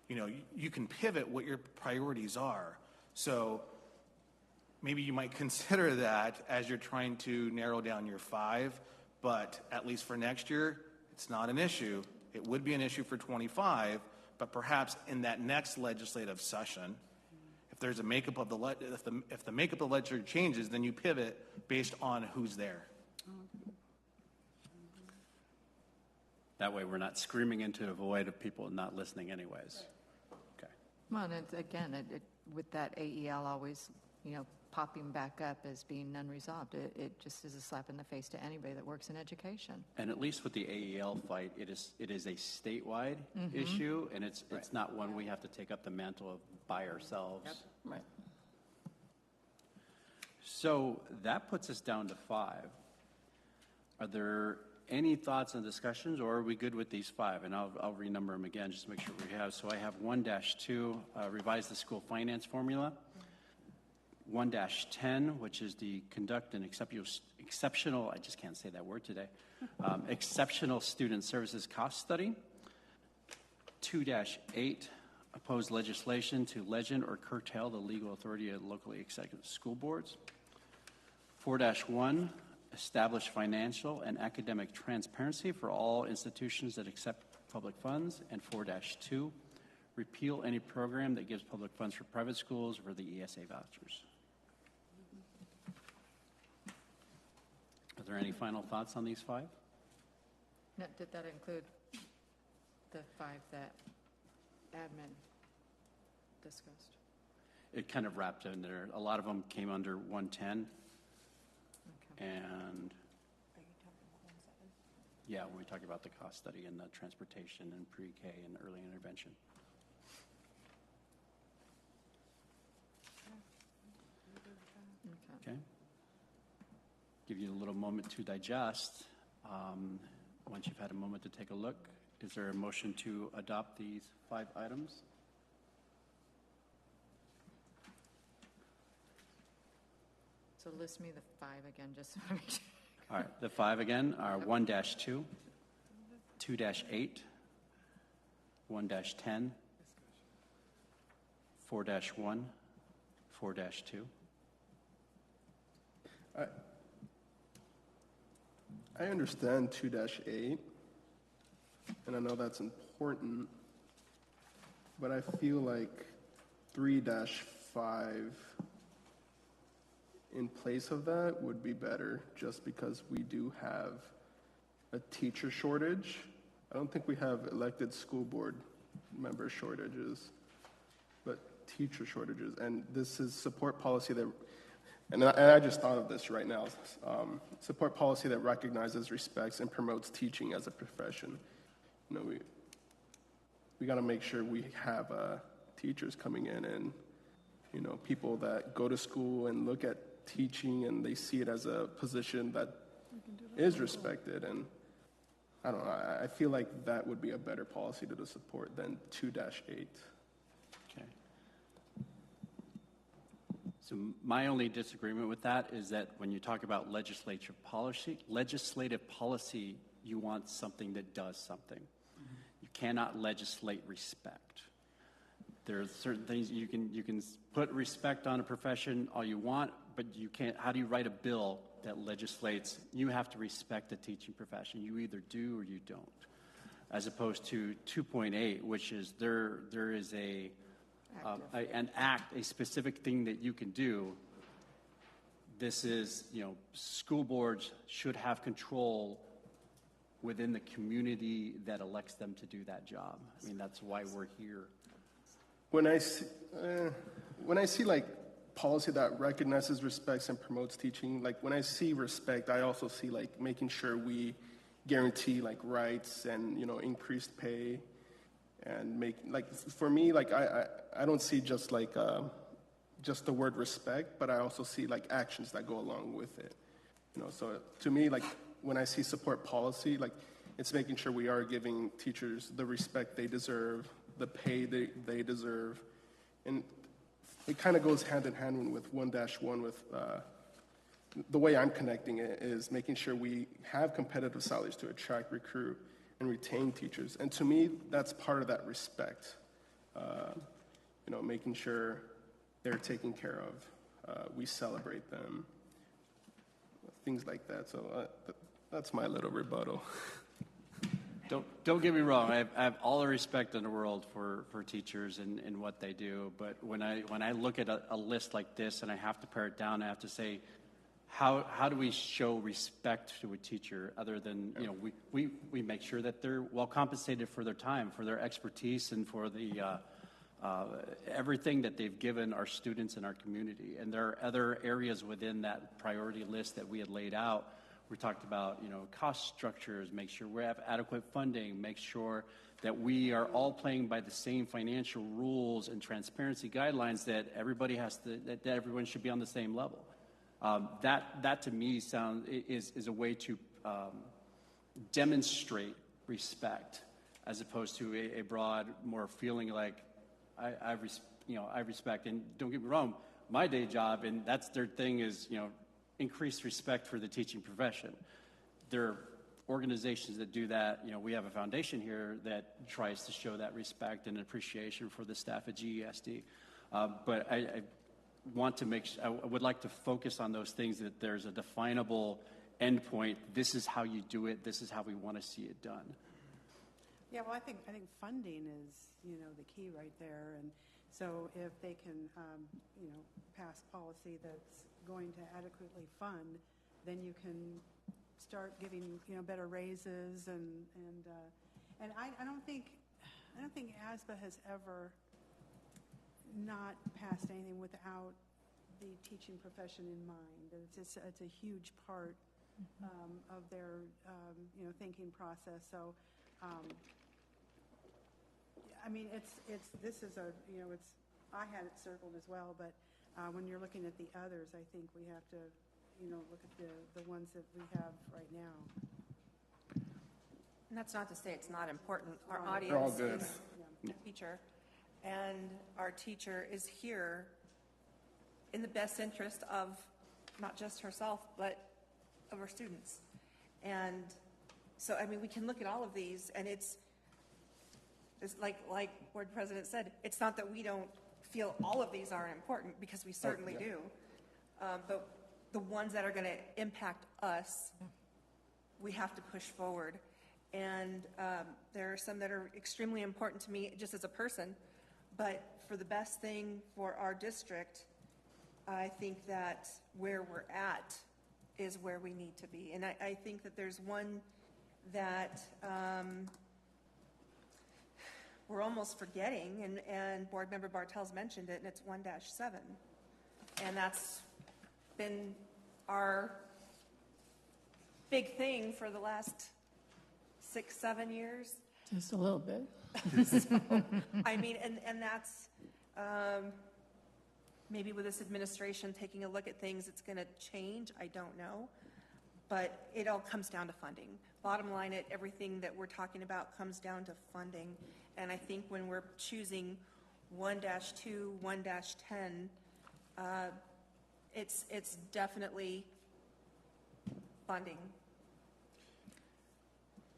you can pivot what your priorities are. So maybe you might consider that as you're trying to narrow down your 5, but at least for next year, it's not an issue. It would be an issue for 25, but perhaps in that next legislative session, if there's a makeup of if the makeup of the legislature changes, then you pivot based on who's there. That way we're not screaming into a void of people not listening anyways. Okay. Well, and again, with that AEL always, popping back up as being unresolved, it just is a slap in the face to anybody that works in education. And at least with the AEL fight, it is a statewide issue, and it's not one we have to take up the mantle of by ourselves. Yep. Right. So that puts us down to 5. Are there any thoughts and discussions, or are we good with these 5? And I'll renumber them again just to make sure we have. So I have 1-2, revise the school finance formula. 1-10, which is the conduct an exceptional, I just can't say that word today, exceptional student services cost study. 2-8, oppose legislation to legend or curtail the legal authority of locally executive school boards. 4-1, establish financial and academic transparency for all institutions that accept public funds. And 4-2, repeal any program that gives public funds for private schools or the ESA vouchers. Are there any final thoughts on these 5? Now, did that include the 5 that admin discussed? It kind of wrapped in there. A lot of them came under 110. Okay. And yeah, when we talk about the cost study and the transportation and pre-K and early intervention. Okay. Give you a little moment to digest. Once you've had a moment to take a look, is there a motion to adopt these 5 items? So list me the 5 again, just so I make sure. All right, the 5 again are 1-2, 2-8, 1-10, 4-1, 4-2. I understand 2-8, and I know that's important, but I feel like 3-5 in place of that would be better, just because we do have a teacher shortage. I don't think we have elected school board member shortages, but teacher shortages. And this is support policy that, and I just thought of this right now, support policy that recognizes, respects, and promotes teaching as a profession. You know, we got to make sure we have teachers coming in and, you know, people that go to school and look at teaching and they see it as a position that is respected. And I don't know, I feel like that would be a better policy to support than 2-8. Okay. So my only disagreement with that is that when you talk about legislative policy, you want something that does something. You cannot legislate respect. There are certain things you can put respect on a profession all you want, but you can't. How do you write a bill that legislates you have to respect the teaching profession? You either do or you don't. As opposed to 2.8, which is there is an act, a specific thing that you can do. This is, you know, school boards should have control within the community that elects them to do that job. I mean, that's why we're here. When I see like policy that recognizes, respects, and promotes teaching, like when I see respect, I also see like making sure we guarantee like rights and, you know, increased pay, and make, like, for me, like I don't see just like just the word respect, but I also see like actions that go along with it. You know, so to me, like when I see support policy, like it's making sure we are giving teachers the respect they deserve, the pay they deserve. And it kind of goes hand in hand with 1-1 with the way I'm connecting it is making sure we have competitive salaries to attract, recruit, and retain teachers. And to me, that's part of that respect. You know, making sure they're taken care of. We celebrate them. Things like that. So that's my little rebuttal. Don't get me wrong. I have all the respect in the world for teachers and what they do. But when I look at a list like this and I have to pare it down, I have to say, how do we show respect to a teacher other than, you know, we make sure that they're well compensated for their time, for their expertise, and for the everything that they've given our students in our community. And there are other areas within that priority list that we had laid out. We talked about, you know, cost structures, make sure we have adequate funding, make sure that we are all playing by the same financial rules and transparency guidelines that everybody that everyone should be on the same level. That to me is a way to demonstrate respect, as opposed to a broad, more feeling like I respect. And don't get me wrong, my day job, and that's their thing, is, you know, increased respect for the teaching profession. There are organizations that do that. You know, we have a foundation here that tries to show that respect and appreciation for the staff at GESD. But I want to I would like to focus on those things, that there's a definable endpoint. This is how you do it. This is how we want to see it done. Yeah, well, I think funding is, the key right there. And so if they can, pass policy that's going to adequately fund, then you can start giving, better raises and I don't think ASBA has ever not passed anything without the teaching profession in mind. It's a huge part of their, thinking process. So, I mean, this is I had it circled as well, but when you're looking at the others, I think we have to, look at the ones that we have right now. And that's not to say it's not important. Our They're all audience good. is a teacher, and our teacher is here in the best interest of not just herself, but of her students. And so, I mean, we can look at all of these, and it's like Board President said, it's not that we don't feel all of these aren't important, because we certainly do. But the ones that are going to impact us, we have to push forward. And there are some that are extremely important to me just as a person, but for the best thing for our district, I think that where we're at is where we need to be. And I think that there's one that we're almost forgetting, and Board Member Bartels mentioned it, and it's 1-7. And that's been our big thing for the last 6-7 years. Just a little bit. So, I mean, and that's maybe with this administration taking a look at things, it's going to change. I don't know. But it all comes down to funding. Bottom line, everything that we're talking about comes down to funding. And I think when we're choosing 1-2, 1-10, it's definitely funding.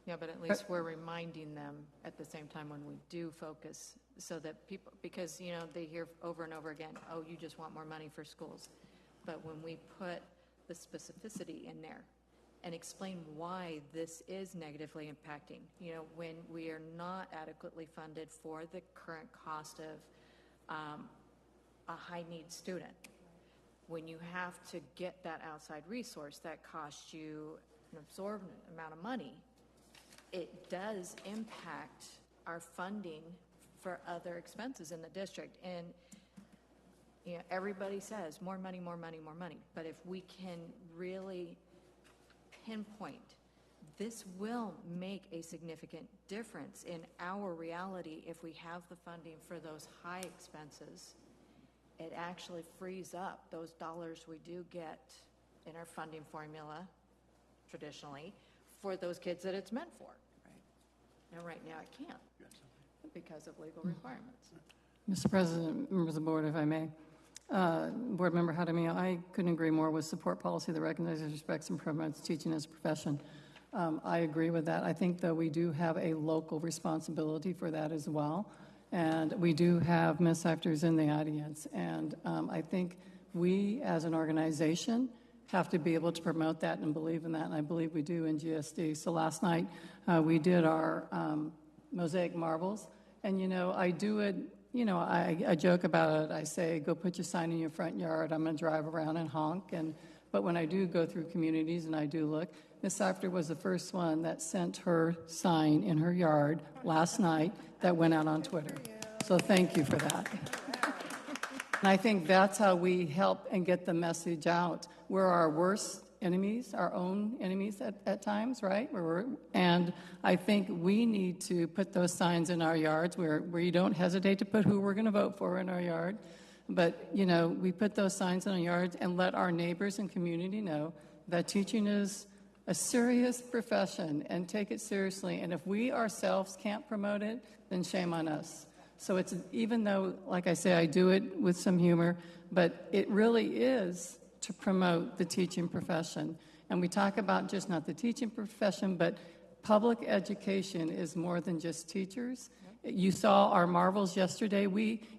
Yeah, but at least we're reminding them at the same time when we do focus, so that people, because, they hear over and over again, oh, you just want more money for schools. But when we put the specificity in there and explain why this is negatively impacting, when we are not adequately funded for the current cost of a high-need student, when you have to get that outside resource that costs you an absorbent amount of money, it does impact our funding for other expenses in the district. And everybody says more money, more money, more money. But if we can really pinpoint, this will make a significant difference in our reality. If we have the funding for those high expenses, it actually frees up those dollars we do get in our funding formula traditionally for those kids that it's meant for. Right. And right now it can't because of legal requirements. Mr. President, members of the board, if I may. Board Member Hadamia, I couldn't agree more with support policy that recognizes, respects, and promotes teaching as a profession. I agree with that. I think that we do have a local responsibility for that as well. And we do have Ms. Actors in the audience. And I think we as an organization have to be able to promote that and believe in that. And I believe we do in GSD. So last night we did our Mosaic Marbles. And, I do it, I joke about it. I say, go put your sign in your front yard. I'm going to drive around and honk. But when I do go through communities and I do look, Ms. Safter was the first one that sent her sign in her yard last night that went out on Twitter. So thank you for that. And I think that's how we help and get the message out. We're our worst enemies, our own enemies at times, right? And I think we need to put those signs in our yards where you don't hesitate to put who we're going to vote for in our yard. But, we put those signs in our yards and let our neighbors and community know that teaching is a serious profession and take it seriously. And if we ourselves can't promote it, then shame on us. So it's, even though, like I say, I do it with some humor, but it really is to promote the teaching profession. And we talk about just not the teaching profession, but public education is more than just teachers. You saw our marvels yesterday.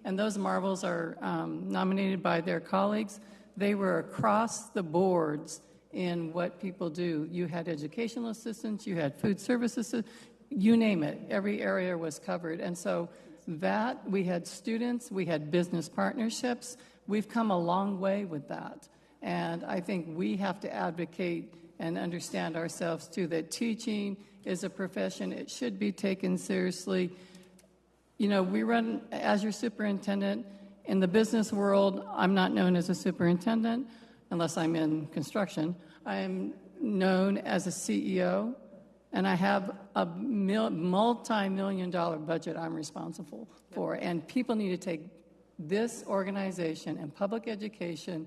And those marvels are nominated by their colleagues. They were across the boards in what people do. You had educational assistants, you had food service assistants, you name it, every area was covered. And so that, we had students, we had business partnerships. We've come a long way with that. And I think we have to advocate and understand ourselves too, that teaching is a profession. It should be taken seriously. You know, we run, as your superintendent, in the business world, I'm not known as a superintendent unless I'm in construction. I'm known as a CEO, and I have a multi-million-dollar budget I'm responsible for. And people need to take this organization and public education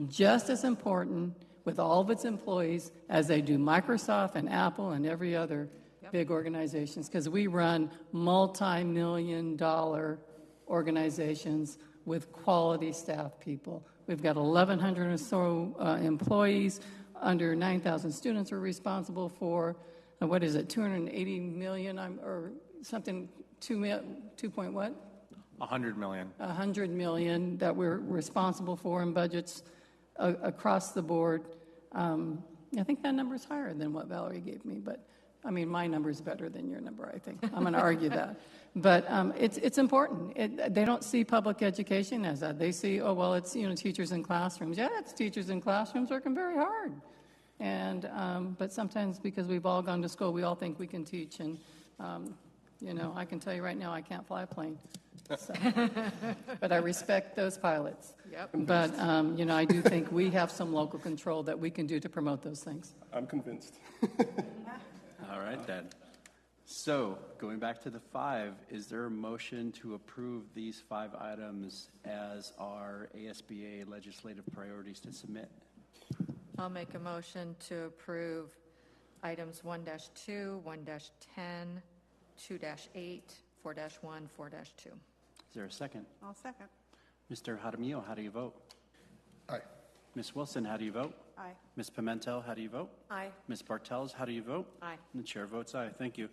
just as important with all of its employees as they do Microsoft and Apple and every other big organizations, because we run multi-million-dollar organizations with quality staff people. We've got 1,100 or so employees, under 9,000 students we're responsible for. What is it, 280 million or something, 2 point what? 100 million. 100 million that we're responsible for in budgets across the board. I think that number is higher than what Valerie gave me, but I mean, my number is better than your number, I think. I'm going to argue that. But it's important. They don't see public education as that. They see, oh, well, it's, you know, teachers in classrooms. Yeah, it's teachers in classrooms working very hard. And but sometimes because we've all gone to school, we all think we can teach. And, you know, I can tell you right now, I can't fly a plane. So, but I respect those pilots. Yep. But, you know, I do think we have some local control that we can do to promote those things. I'm convinced. All right, then. So, going back to the 5, is there a motion to approve these 5 items as our ASBA legislative priorities to submit? I'll make a motion to approve items 1-2, 1-10, 2-8, 4-1, 4-2. Is there a second? I'll second. Mr. Jaramillo, how do you vote? Aye. Ms. Wilson, how do you vote? Aye. Ms. Pimentel, how do you vote? Aye. Ms. Bartels, how do you vote? Aye. And the chair votes aye. Thank you.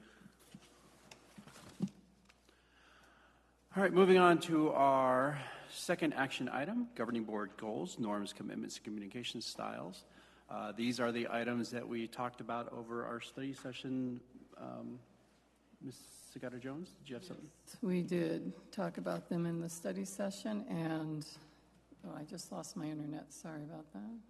All right, moving on to our second action item, governing board goals, norms, commitments, and communication styles. These are the items that we talked about over our study session. Ms. Segato-Jones, did you have something? We did talk about them in the study session, and oh, I just lost my internet. Sorry about that.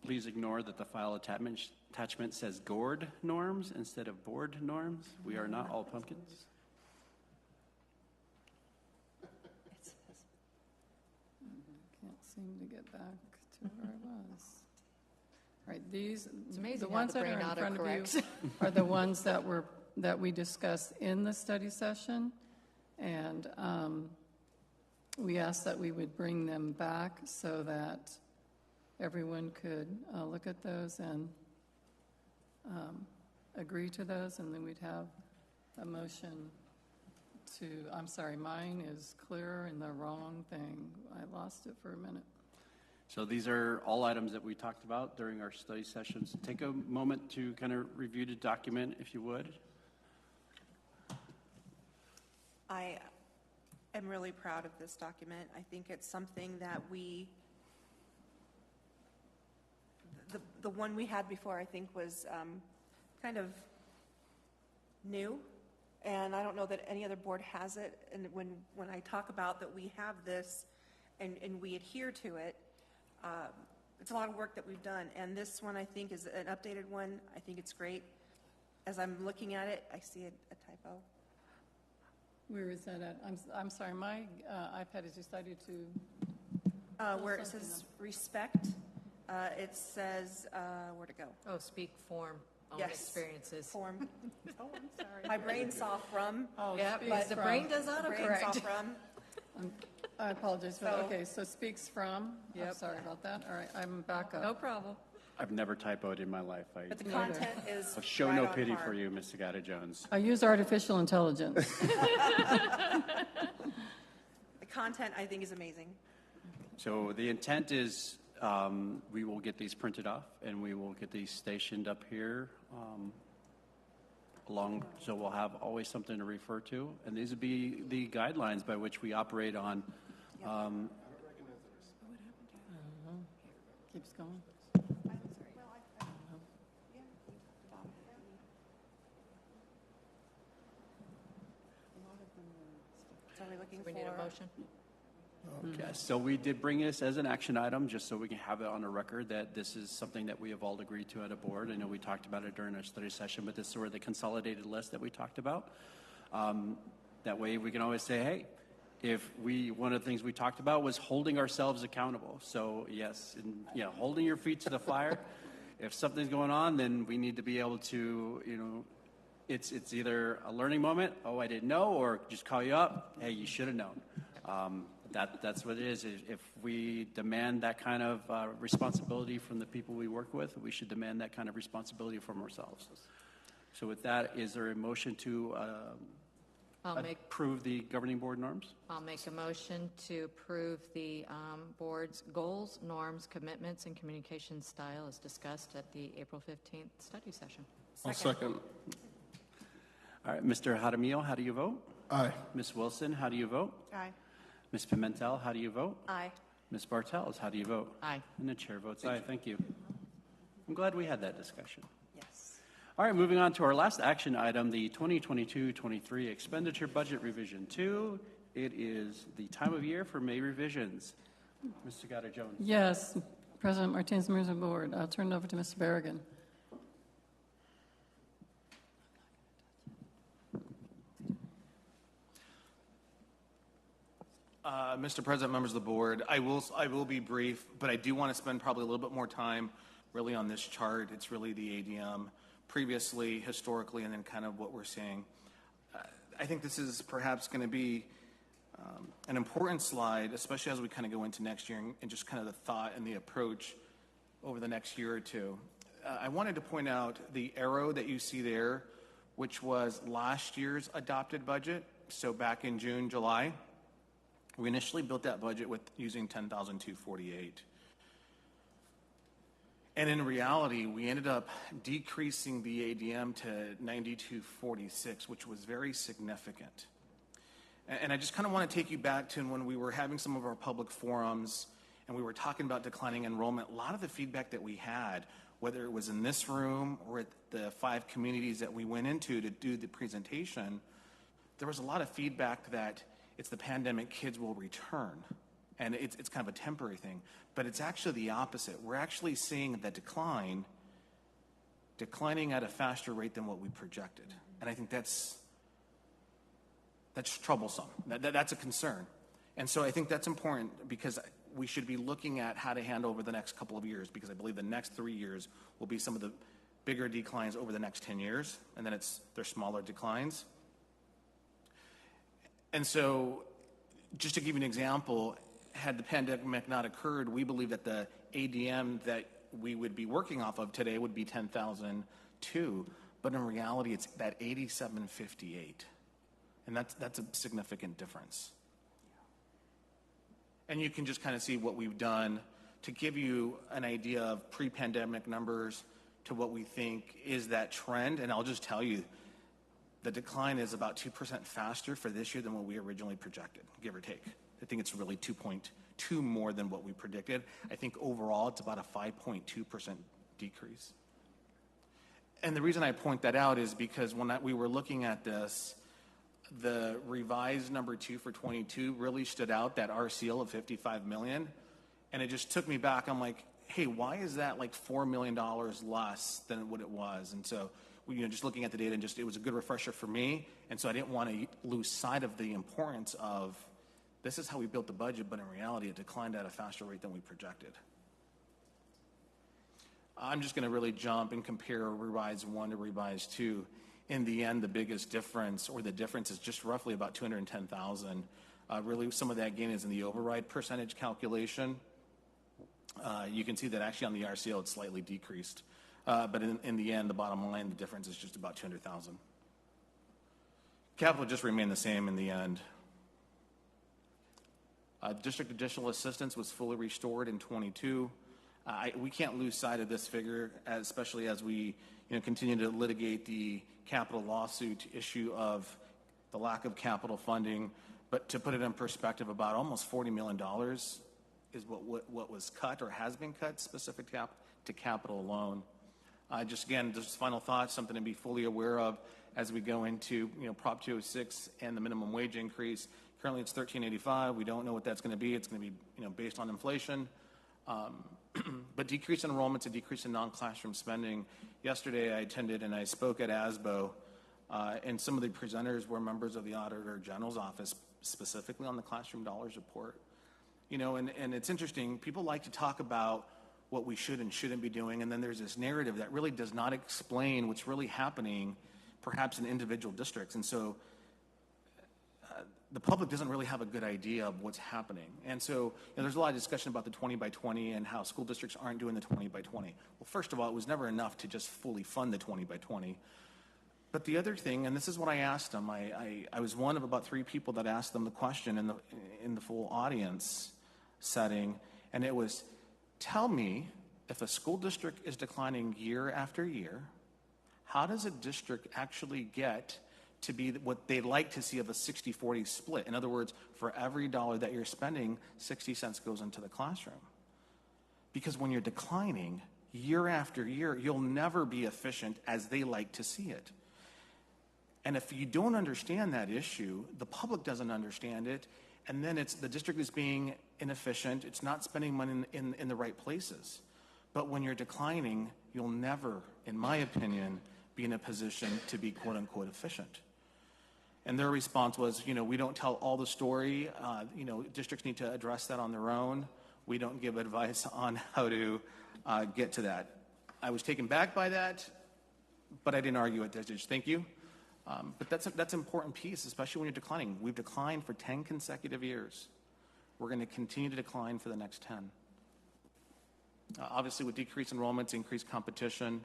Please ignore that the file attachment says GORD norms instead of board norms. We are not all pumpkins. Can't seem to get back to where I was. All right, these, It's amazing the how ones the that are brain in front of you autocorrects. are the ones that we discussed in the study session, and we asked that we would bring them back so that everyone could look at those and agree to those, and then we'd have a motion to, I'm sorry, mine is clearer in the wrong thing. I lost it for a minute. So these are all items that we talked about during our study sessions. Take a moment to kind of review the document, if you would. I am really proud of this document. I think it's something that the one we had before, I think, was kind of new, and I don't know that any other board has it. And when I talk about that we have this and we adhere to it, it's a lot of work that we've done. And this one, I think, is an updated one. I think it's great. As I'm looking at it, I see a typo. Where is that at? I'm sorry, my iPad has decided to... Where it says respect, it says, where to go? Oh, speak form, own Yes. experiences. Form. Oh, I'm sorry. My brain saw from. Oh, Yeah, speaks but the from. brain does Brain saw autocorrect. from. I apologize, but So- okay, so speaks from. I'm Yep. sorry about that. All right, I'm back up. No problem. I've never typoed in my life. But the Neither. content is I'll show right no on pity par. for you, Ms. Segato-Jones. I use artificial intelligence. The content, I think, is amazing. So the intent is we will get these printed off and we will get these stationed up here so we'll have always something to refer to. And these would be the guidelines by which we operate on. Keeps going. So are we looking We need a for? motion? Okay, so we did bring this as an action item, just so we can have it on the record that this is something that we have all agreed to at a board. I know we talked about it during our study session, but this is sort of the consolidated list that we talked about. That way we can always say, hey, one of the things we talked about was holding ourselves accountable. So yes, holding your feet to the fire. If something's going on, then we need to be able to, it's either a learning moment, oh, I didn't know, or just call you up, hey, you should have known. That's what it is. If we demand that kind of responsibility from the people we work with, we should demand that kind of responsibility from ourselves. So with that, is there a motion to approve the governing board norms? I'll make a motion to approve the board's goals, norms, commitments, and communication style as discussed at the April 15th study session. I'll second. All right, Mr. Jaramillo, how do you vote? Aye. Ms. Wilson, how do you vote? Aye. Ms. Pimentel, how do you vote? Aye. Ms. Bartels, how do you vote? Aye. And the chair votes aye. Thank you. I'm glad we had that discussion. Yes. All right, moving on to our last action item, the 2022-23 expenditure budget revision 2. It is the time of year for May revisions. Mr. Goddard-Jones. Yes, President Martinez, members of the board. I'll turn it over to Mr. Berrigan. Mr. President, members of the board, I will be brief, but I do want to spend probably a little bit more time really on this chart. It's really the ADM previously, historically, and then kind of what we're seeing. I think this is perhaps going to be an important slide, especially as we kind of go into next year and just kind of the thought and the approach over the next year or two. I wanted to point out the arrow that you see there, which was last year's adopted budget. So back in June, July, we initially built that budget with using $10,248. And in reality, we ended up decreasing the ADM to $92.46, which was very significant. And I just kind of want to take you back to when we were having some of our public forums and we were talking about declining enrollment. A lot of the feedback that we had, whether it was in this room or at the 5 communities that we went into to do the presentation, there was a lot of feedback that it's the pandemic, kids will return. And it's kind of a temporary thing. But it's actually the opposite. We're actually seeing the declining at a faster rate than what we projected. And I think that's troublesome. That's a concern. And so I think that's important because we should be looking at how to handle over the next couple of years, because I believe the next 3 years will be some of the bigger declines over the next 10 years, and then they're smaller declines. And so just to give you an example, had the pandemic not occurred, we believe that the ADM that we would be working off of today would be 10,002, but in reality it's that 8758, and that's a significant difference. And you can just kind of see what we've done to give you an idea of pre-pandemic numbers to what we think is that trend. And I'll just tell you, the decline is about 2% faster for this year than what we originally projected, give or take. I think it's really 2.2 more than what we predicted. I think overall it's about a 5.2% decrease. And the reason I point that out is because when we were looking at this, the revised number 2 for 22 really stood out, that RCL of $55 million. And it just took me back. I'm like, hey, why is that like $4 million less than what it was? And so, just looking at the data, and it was a good refresher for me. And so I didn't want to lose sight of the importance of this is how we built the budget, but in reality, it declined at a faster rate than we projected. I'm just going to really jump and compare revised 1 to revised 2. In the end, the biggest difference, or the difference, is just roughly about $210,000. Really, some of that gain is in the override percentage calculation. You can see that actually on the RCO, it's slightly decreased. But in the end, the bottom line, the difference is just about $200,000. Capital just remained the same in the end. District additional assistance was fully restored in 22. We can't lose sight of this figure, especially as we continue to litigate the capital lawsuit issue of the lack of capital funding. But to put it in perspective, about almost $40 million is what was cut or has been cut specific to capital alone. Just final thoughts, something to be fully aware of as we go into Prop 206 and the minimum wage increase. Currently, it's $13.85. We don't know what that's going to be. It's going to be, based on inflation. But decrease in enrollments, a decrease in non-classroom spending. Yesterday, I attended and I spoke at ASBO, and some of the presenters were members of the Auditor General's office, specifically on the classroom dollars report. And it's interesting. People like to talk about what we should and shouldn't be doing, and then there's this narrative that really does not explain what's really happening, perhaps in individual districts. And so the public doesn't really have a good idea of what's happening. And so there's a lot of discussion about the 20 by 20 and how school districts aren't doing the 20 by 20. Well, first of all, it was never enough to just fully fund the 20 by 20. But the other thing, and this is what I asked them, I was one of about 3 people that asked them the question in the full audience setting, and it was, tell me, if a school district is declining year after year, how does a district actually get to be what they'd like to see of a 60-40 split? In other words, for every dollar that you're spending, 60 cents goes into the classroom. Because when you're declining year after year, you'll never be efficient as they like to see it. And if you don't understand that issue, the public doesn't understand it, and then the district is being inefficient, it's not spending money in the right places. But when you're declining, you'll never, in my opinion, be in a position to be quote-unquote efficient. And their response was, we don't tell all the story. Districts need to address that on their own. We don't give advice on how to get to that. I was taken back by that, but I didn't argue it. Just thank you. But that's an important piece, especially when you're declining. We've declined for 10 consecutive years. We're going to continue to decline for the next 10. Obviously, with decreased enrollments, increased competition,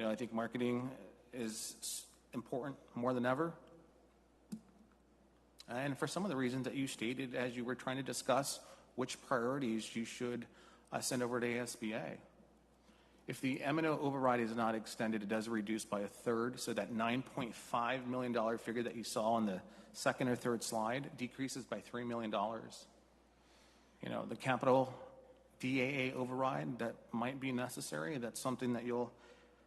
I think marketing is important more than ever. And for some of the reasons that you stated as you were trying to discuss which priorities you should send over to ASBA. If the M&O override is not extended, it does reduce by a third, so that $9.5 million figure that you saw on the second or third slide decreases by $3 million. The capital DAA override that might be necessary, that's something that you'll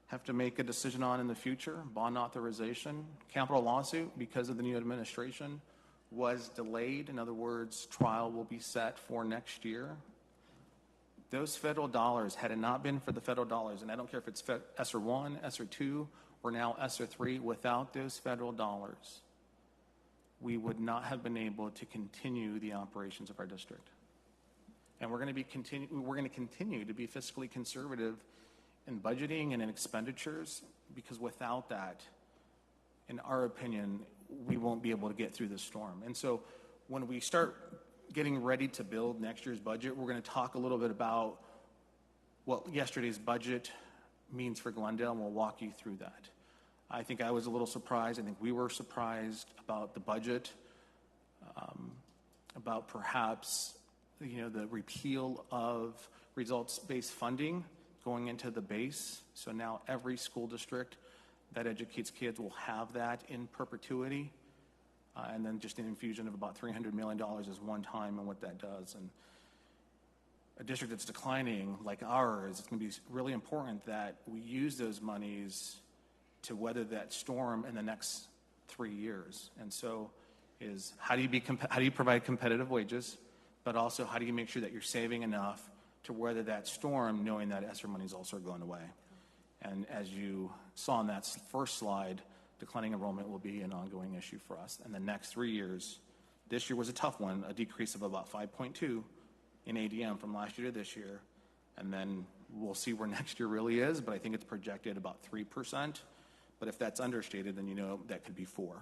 have to make a decision on in the future. Bond authorization, capital lawsuit because of the new administration was delayed. In other words, trial will be set for next year. Those federal dollars, had it not been for the federal dollars, and I don't care if it's ESSER 1, ESSER 2, or now ESSER 3, without those federal dollars, we would not have been able to continue the operations of our district. And we're going to continue to be fiscally conservative in budgeting and in expenditures, because without that, in our opinion, we won't be able to get through this storm. And so when we start getting ready to build next year's budget, we're going to talk a little bit about what yesterday's budget means for Glendale, and we'll walk you through that. I think I was a little surprised. I think we were surprised about the budget, about perhaps the repeal of results-based funding going into the base. So now every school district that educates kids will have that in perpetuity. And then just an infusion of about $300 million is one time, and what that does. And a district that's declining like ours, it's going to be really important that we use those monies to weather that storm in the next 3 years. And so how do you provide competitive wages, but also how do you make sure that you're saving enough to weather that storm, knowing that ESSER money is also going away. And as you saw on that first slide, declining enrollment will be an ongoing issue for us. And the next 3 years, this year was a tough one, a decrease of about 5.2 in ADM from last year to this year. And then we'll see where next year really is, but I think it's projected about 3%. But if that's understated, then that could be 4%.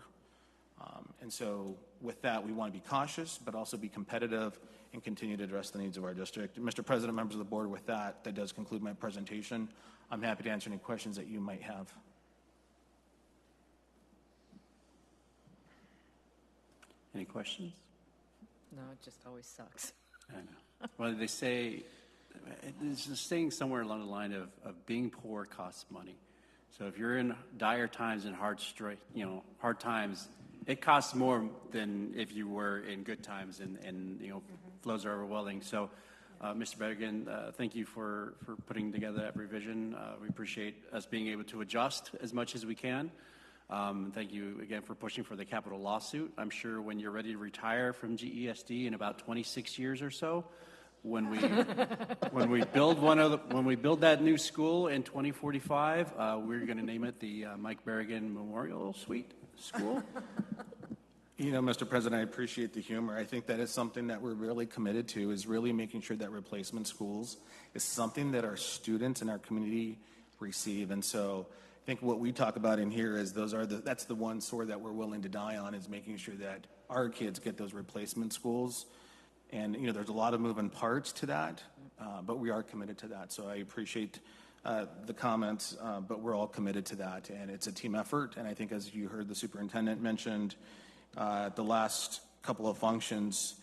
And so with that, we want to be cautious, but also be competitive and continue to address the needs of our district. Mr. President, members of the board, with that does conclude my presentation. I'm happy to answer any questions that you might have. Any questions? No, it just always sucks. I know. Well, they say, there's a saying somewhere along the line of being poor costs money. So if you're in dire times and hard times, it costs more than if you were in good times and flows are overwhelming. So, Mr. Bergen, thank you for putting together that revision. We appreciate us being able to adjust as much as we can. Thank you again for pushing for the capital lawsuit. I'm sure when you're ready to retire from GESD in about 26 years or so, when we build that new school in 2045, we're going to name it the Mike Berrigan Memorial Suite School. You know, Mr. President, I appreciate the humor. I think that is something that we're really committed to, is really making sure that replacement schools is something that our students and our community receive. And so I think what we talk about in here is that's the one sword that we're willing to die on, is making sure that our kids get those replacement schools. And, you know, there's a lot of moving parts to that, but we are committed to that. So I appreciate the comments, but we're all committed to that. And it's a team effort. And I think, as you heard the superintendent mentioned, the last couple of functions,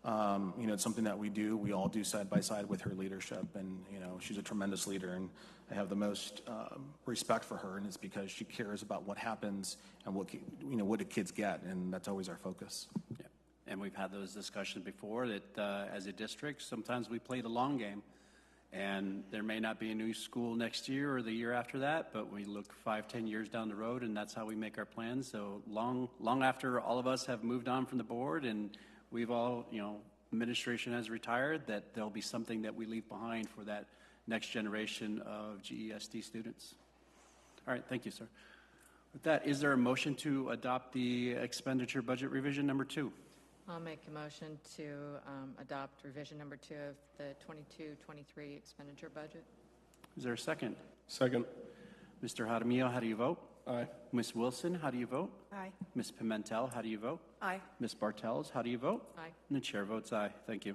you know, it's something that we all do side by side with her leadership. And, you know, she's a tremendous leader, and I have the most respect for her, and it's because she cares about what happens and what do kids get, and that's always our focus. Yeah. And we've had those discussions before that as a district, sometimes we play the long game, and there may not be a new school next year or the year after that, but we look 5-10 years down the road, and that's how we make our plans. So long after all of us have moved on from the board and we've all, you know, administration has retired, that there'll be something that we leave behind for that next generation of GESD students. All right, thank you, sir. With that, is there a motion to adopt the expenditure budget revision number 2? I'll make a motion to adopt revision number 2 of the 22-23 expenditure budget. Is there a second? Second. Mr. Jaramillo, how do you vote? Aye. Ms. Wilson, how do you vote? Aye. Ms. Pimentel, how do you vote? Aye. Ms. Bartels, how do you vote? Aye. And the chair votes aye. Thank you.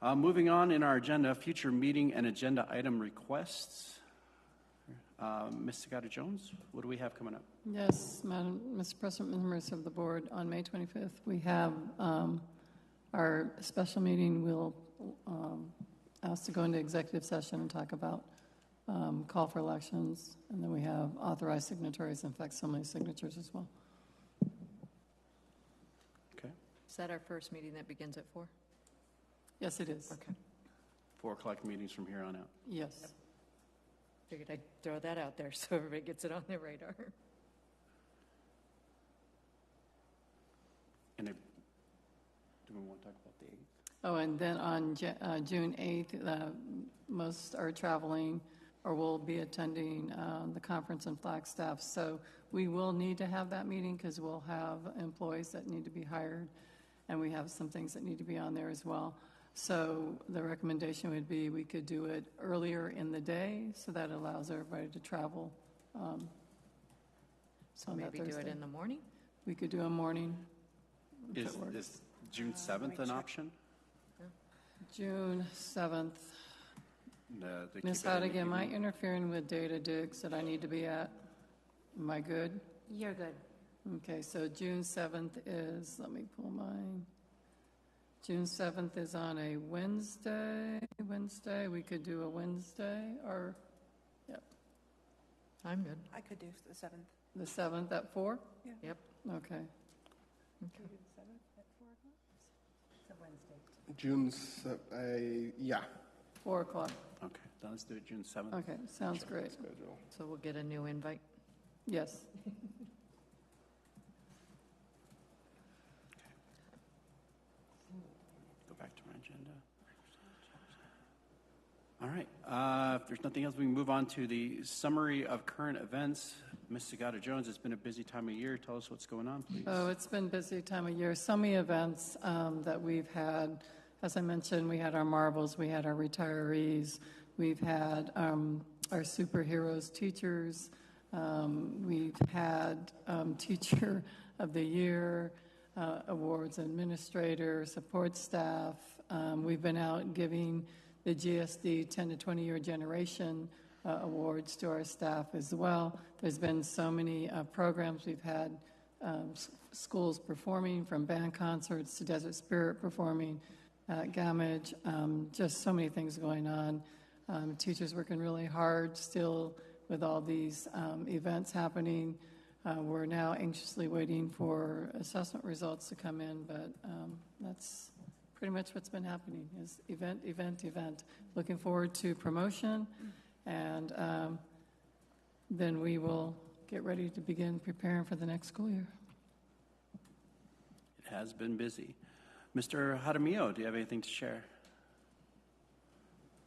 Moving on in our agenda, future meeting and agenda item requests. Ms. Sagata-Jones, what do we have coming up? Yes, Mr. President, members of the board, on May 25th, we have our special meeting. We'll ask to go into executive session and talk about call for elections, and then we have authorized signatories and facsimile signatures as well. Okay. Is that our first meeting that begins at 4? Yes, it is. Okay. 4 o'clock meetings from here on out. Yes. Figured I'd throw that out there so everybody gets it on their radar. And do we want to talk about the 8th? Oh, and then on June 8th, most are traveling or will be attending the conference in Flagstaff. So we will need to have that meeting because we'll have employees that need to be hired, and we have some things that need to be on there as well. So the recommendation would be we could do it earlier in the day, so that allows everybody to travel. So on that maybe do it Thursday. in the morning? We could do a morning. if it works. Is June 7th an option? June 7th. No, they Ms. keep it in the Hadigan, am I evening. interfering with data digs that I need to be at? Am I good? You're good. Okay, so June 7th is, let me pull mine. June 7th is on a Wednesday. We could do a Wednesday, or, yep, I'm good. I could do the 7th. the 7th at 4? Yep. Okay. June, yeah. 4 o'clock. Okay, then let's do it June 7th. Okay, sounds great. Schedule. So we'll get a new invite. Yes. Go back to my agenda. All right, if there's nothing else, we can move on to the summary of current events. Ms. Sagata-Jones, it's been a busy time of year. Tell us what's going on, please. Oh, it's been a busy time of year. So many events that we've had. As I mentioned, we had our marbles, we had our retirees, we've had our superheroes teachers, we've had Teacher of the Year awards, administrator, support staff. We've been out giving the GSD 10 to 20 year generation awards to our staff as well. There's been so many programs. We've had schools performing, from band concerts to Desert Spirit performing, Gamage, just so many things going on. Teachers working really hard still with all these events happening. We're now anxiously waiting for assessment results to come in, but that's pretty much what's been happening, is event. Looking forward to promotion, and then we will get ready to begin preparing for the next school year. It has been busy. Mr. Jaramillo, do you have anything to share?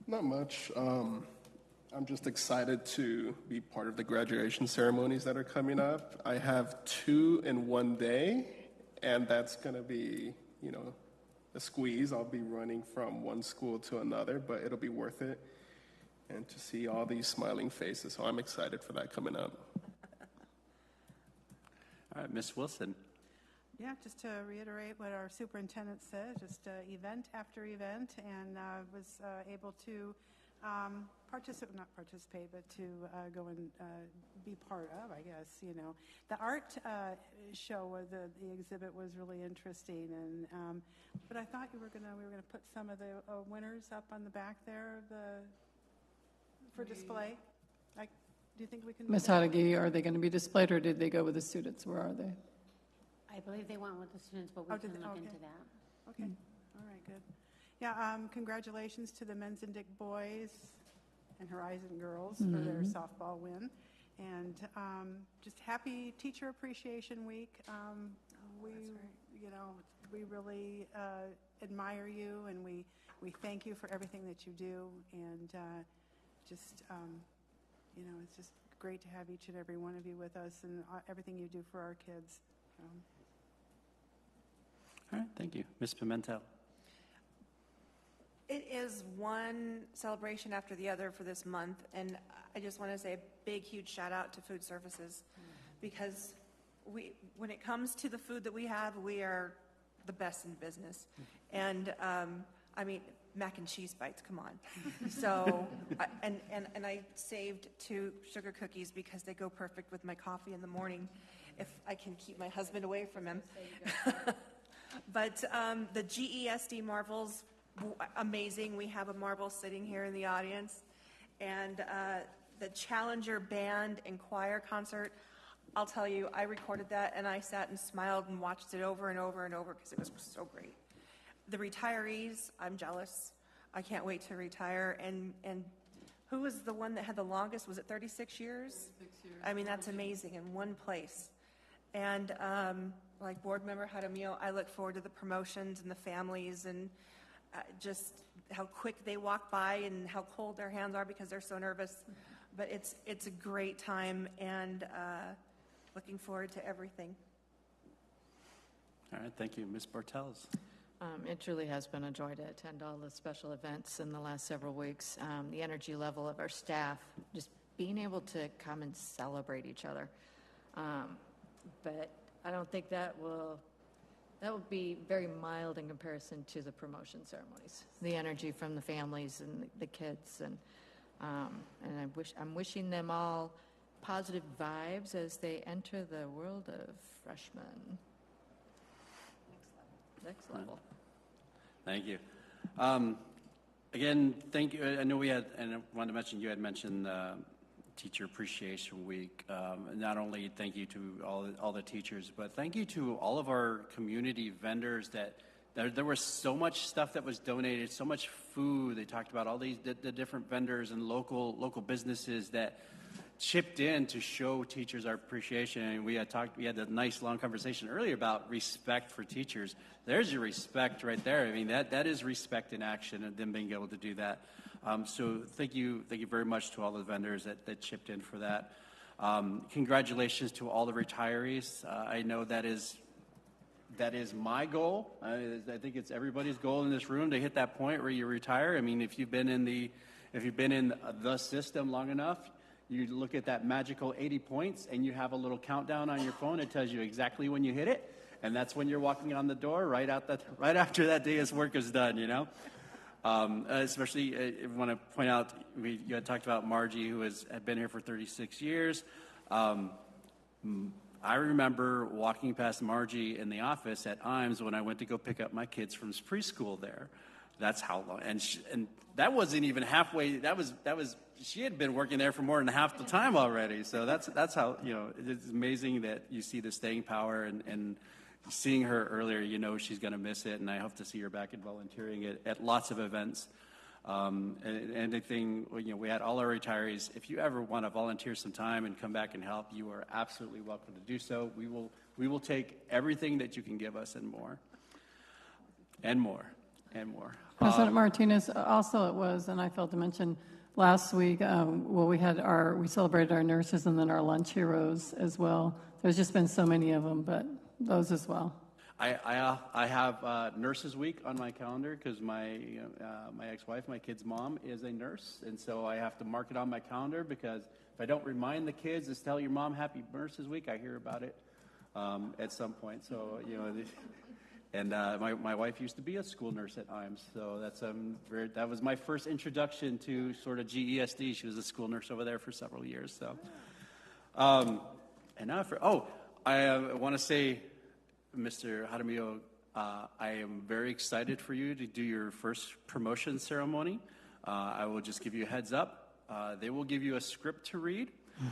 Not much. I'm just excited to be part of the graduation ceremonies that are coming up. I have 2 in one day, and that's going to be, a squeeze. I'll be running from one school to another, but it'll be worth it. And to see all these smiling faces, so I'm excited for that coming up. All right, Ms. Wilson. Yeah, just to reiterate what our superintendent said, just event after event, and was able to not participate, but to go and be part of, I guess, The art show, the exhibit was really interesting, and but I thought we were gonna put some of the winners up on the back there for display. Do you think we can do Ms. that? Hadagi, are they going to be displayed, or did they go with the students? Where are they? I believe they went with the students, but we can look into that. Okay, all right, good. Yeah, congratulations to the Menzendick boys and Horizon girls for their softball win. And just happy Teacher Appreciation Week. We really admire you, and we thank you for everything that you do. And it's just great to have each and every one of you with us, and everything you do for our kids. All right, thank you. Ms. Pimentel. It is one celebration after the other for this month, and I just want to say a big, huge shout out to food services, because when it comes to the food that we have, we are the best in business. And mac and cheese bites, come on. So, I saved 2 sugar cookies because they go perfect with my coffee in the morning, if I can keep my husband away from him. But the GESD marbles, amazing. We have a marble sitting here in the audience. And the Challenger Band and Choir concert, I'll tell you, I recorded that, and I sat and smiled and watched it over and over and over because it was so great. The retirees, I'm jealous. I can't wait to retire. And who was the one that had the longest? Was it 36 years? 36 years. I mean, that's amazing, in one place. And like Board Member Jaramillo, I look forward to the promotions and the families, and just how quick they walk by and how cold their hands are because they're so nervous. But it's a great time, and looking forward to everything. All right, thank you. Ms. Bartels. It truly has been a joy to attend all the special events in the last several weeks. The energy level of our staff, just being able to come and celebrate each other. But I don't think that will be very mild in comparison to the promotion ceremonies. The energy from the families and the kids, and I'm wishing them all positive vibes as they enter the world of freshmen. Next level. Thank you. Again, thank you. I know we had, and I wanted to mention, you had mentioned Teacher Appreciation Week. Not only thank you to all the teachers, but thank you to all of our community vendors that there was so much stuff that was donated, so much food. They talked about all the different vendors and local businesses that chipped in to show teachers our appreciation. And we had a nice long conversation earlier about respect for teachers. There's your respect right there. I mean, that is respect in action, and them being able to do that. So thank you very much to all the vendors that chipped in for that. Congratulations to all the retirees. I know that is my goal. I think it's everybody's goal in this room to hit that point where you retire. I mean, if you've been in the system long enough, you look at that magical 80 points, and you have a little countdown on your phone. It tells you exactly when you hit it, and that's when you're walking on the door right after that day's work is done. Especially, I want to point out, you had talked about Margie, who had been here for 36 years. I remember walking past Margie in the office at IMES when I went to go pick up my kids from preschool there. That's how long, and that wasn't even halfway. That was. She had been working there for more than half the time already. So that's how, it's amazing that you see the staying power, and seeing her earlier, she's going to miss it, and I hope to see her back and volunteering at lots of events. And anything, we had all our retirees. If you ever want to volunteer some time and come back and help, you are absolutely welcome to do so. We will take everything that you can give us and more. And more. And more. President Martinez, also it was, and I failed to mention, last week, we celebrated our nurses and then our lunch heroes as well. There's just been so many of them, but those as well. I have Nurses Week on my calendar because my ex-wife, my kid's mom, is a nurse, and so I have to mark it on my calendar because if I don't remind the kids to tell your mom Happy Nurses Week, I hear about it at some point. So and my wife used to be a school nurse at IMES, so that was my first introduction to sort of GESD. She was a school nurse over there for several years. So, and now I want to say, Mr. Jaramillo, I am very excited for you to do your first promotion ceremony. I will just give you a heads up. They will give you a script to read,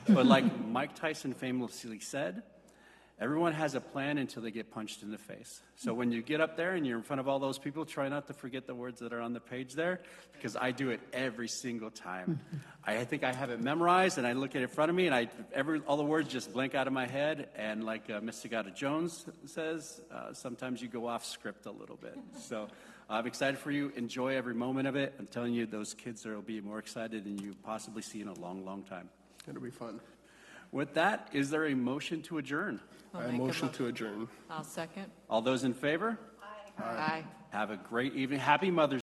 but like Mike Tyson famously said, everyone has a plan until they get punched in the face. So when you get up there and you're in front of all those people, try not to forget the words that are on the page there, because I do it every single time. I think I have it memorized, and I look at it in front of me, and all the words just blink out of my head. And like Ms. Sagata Jones says, sometimes you go off script a little bit. So I'm excited for you. Enjoy every moment of it. I'm telling you, those kids will be more excited than you possibly see in a long, long time. It'll be fun. With that, is there a motion to adjourn? I motion to adjourn. I'll second. All those in favor? Aye. Have a great evening. Happy Mother's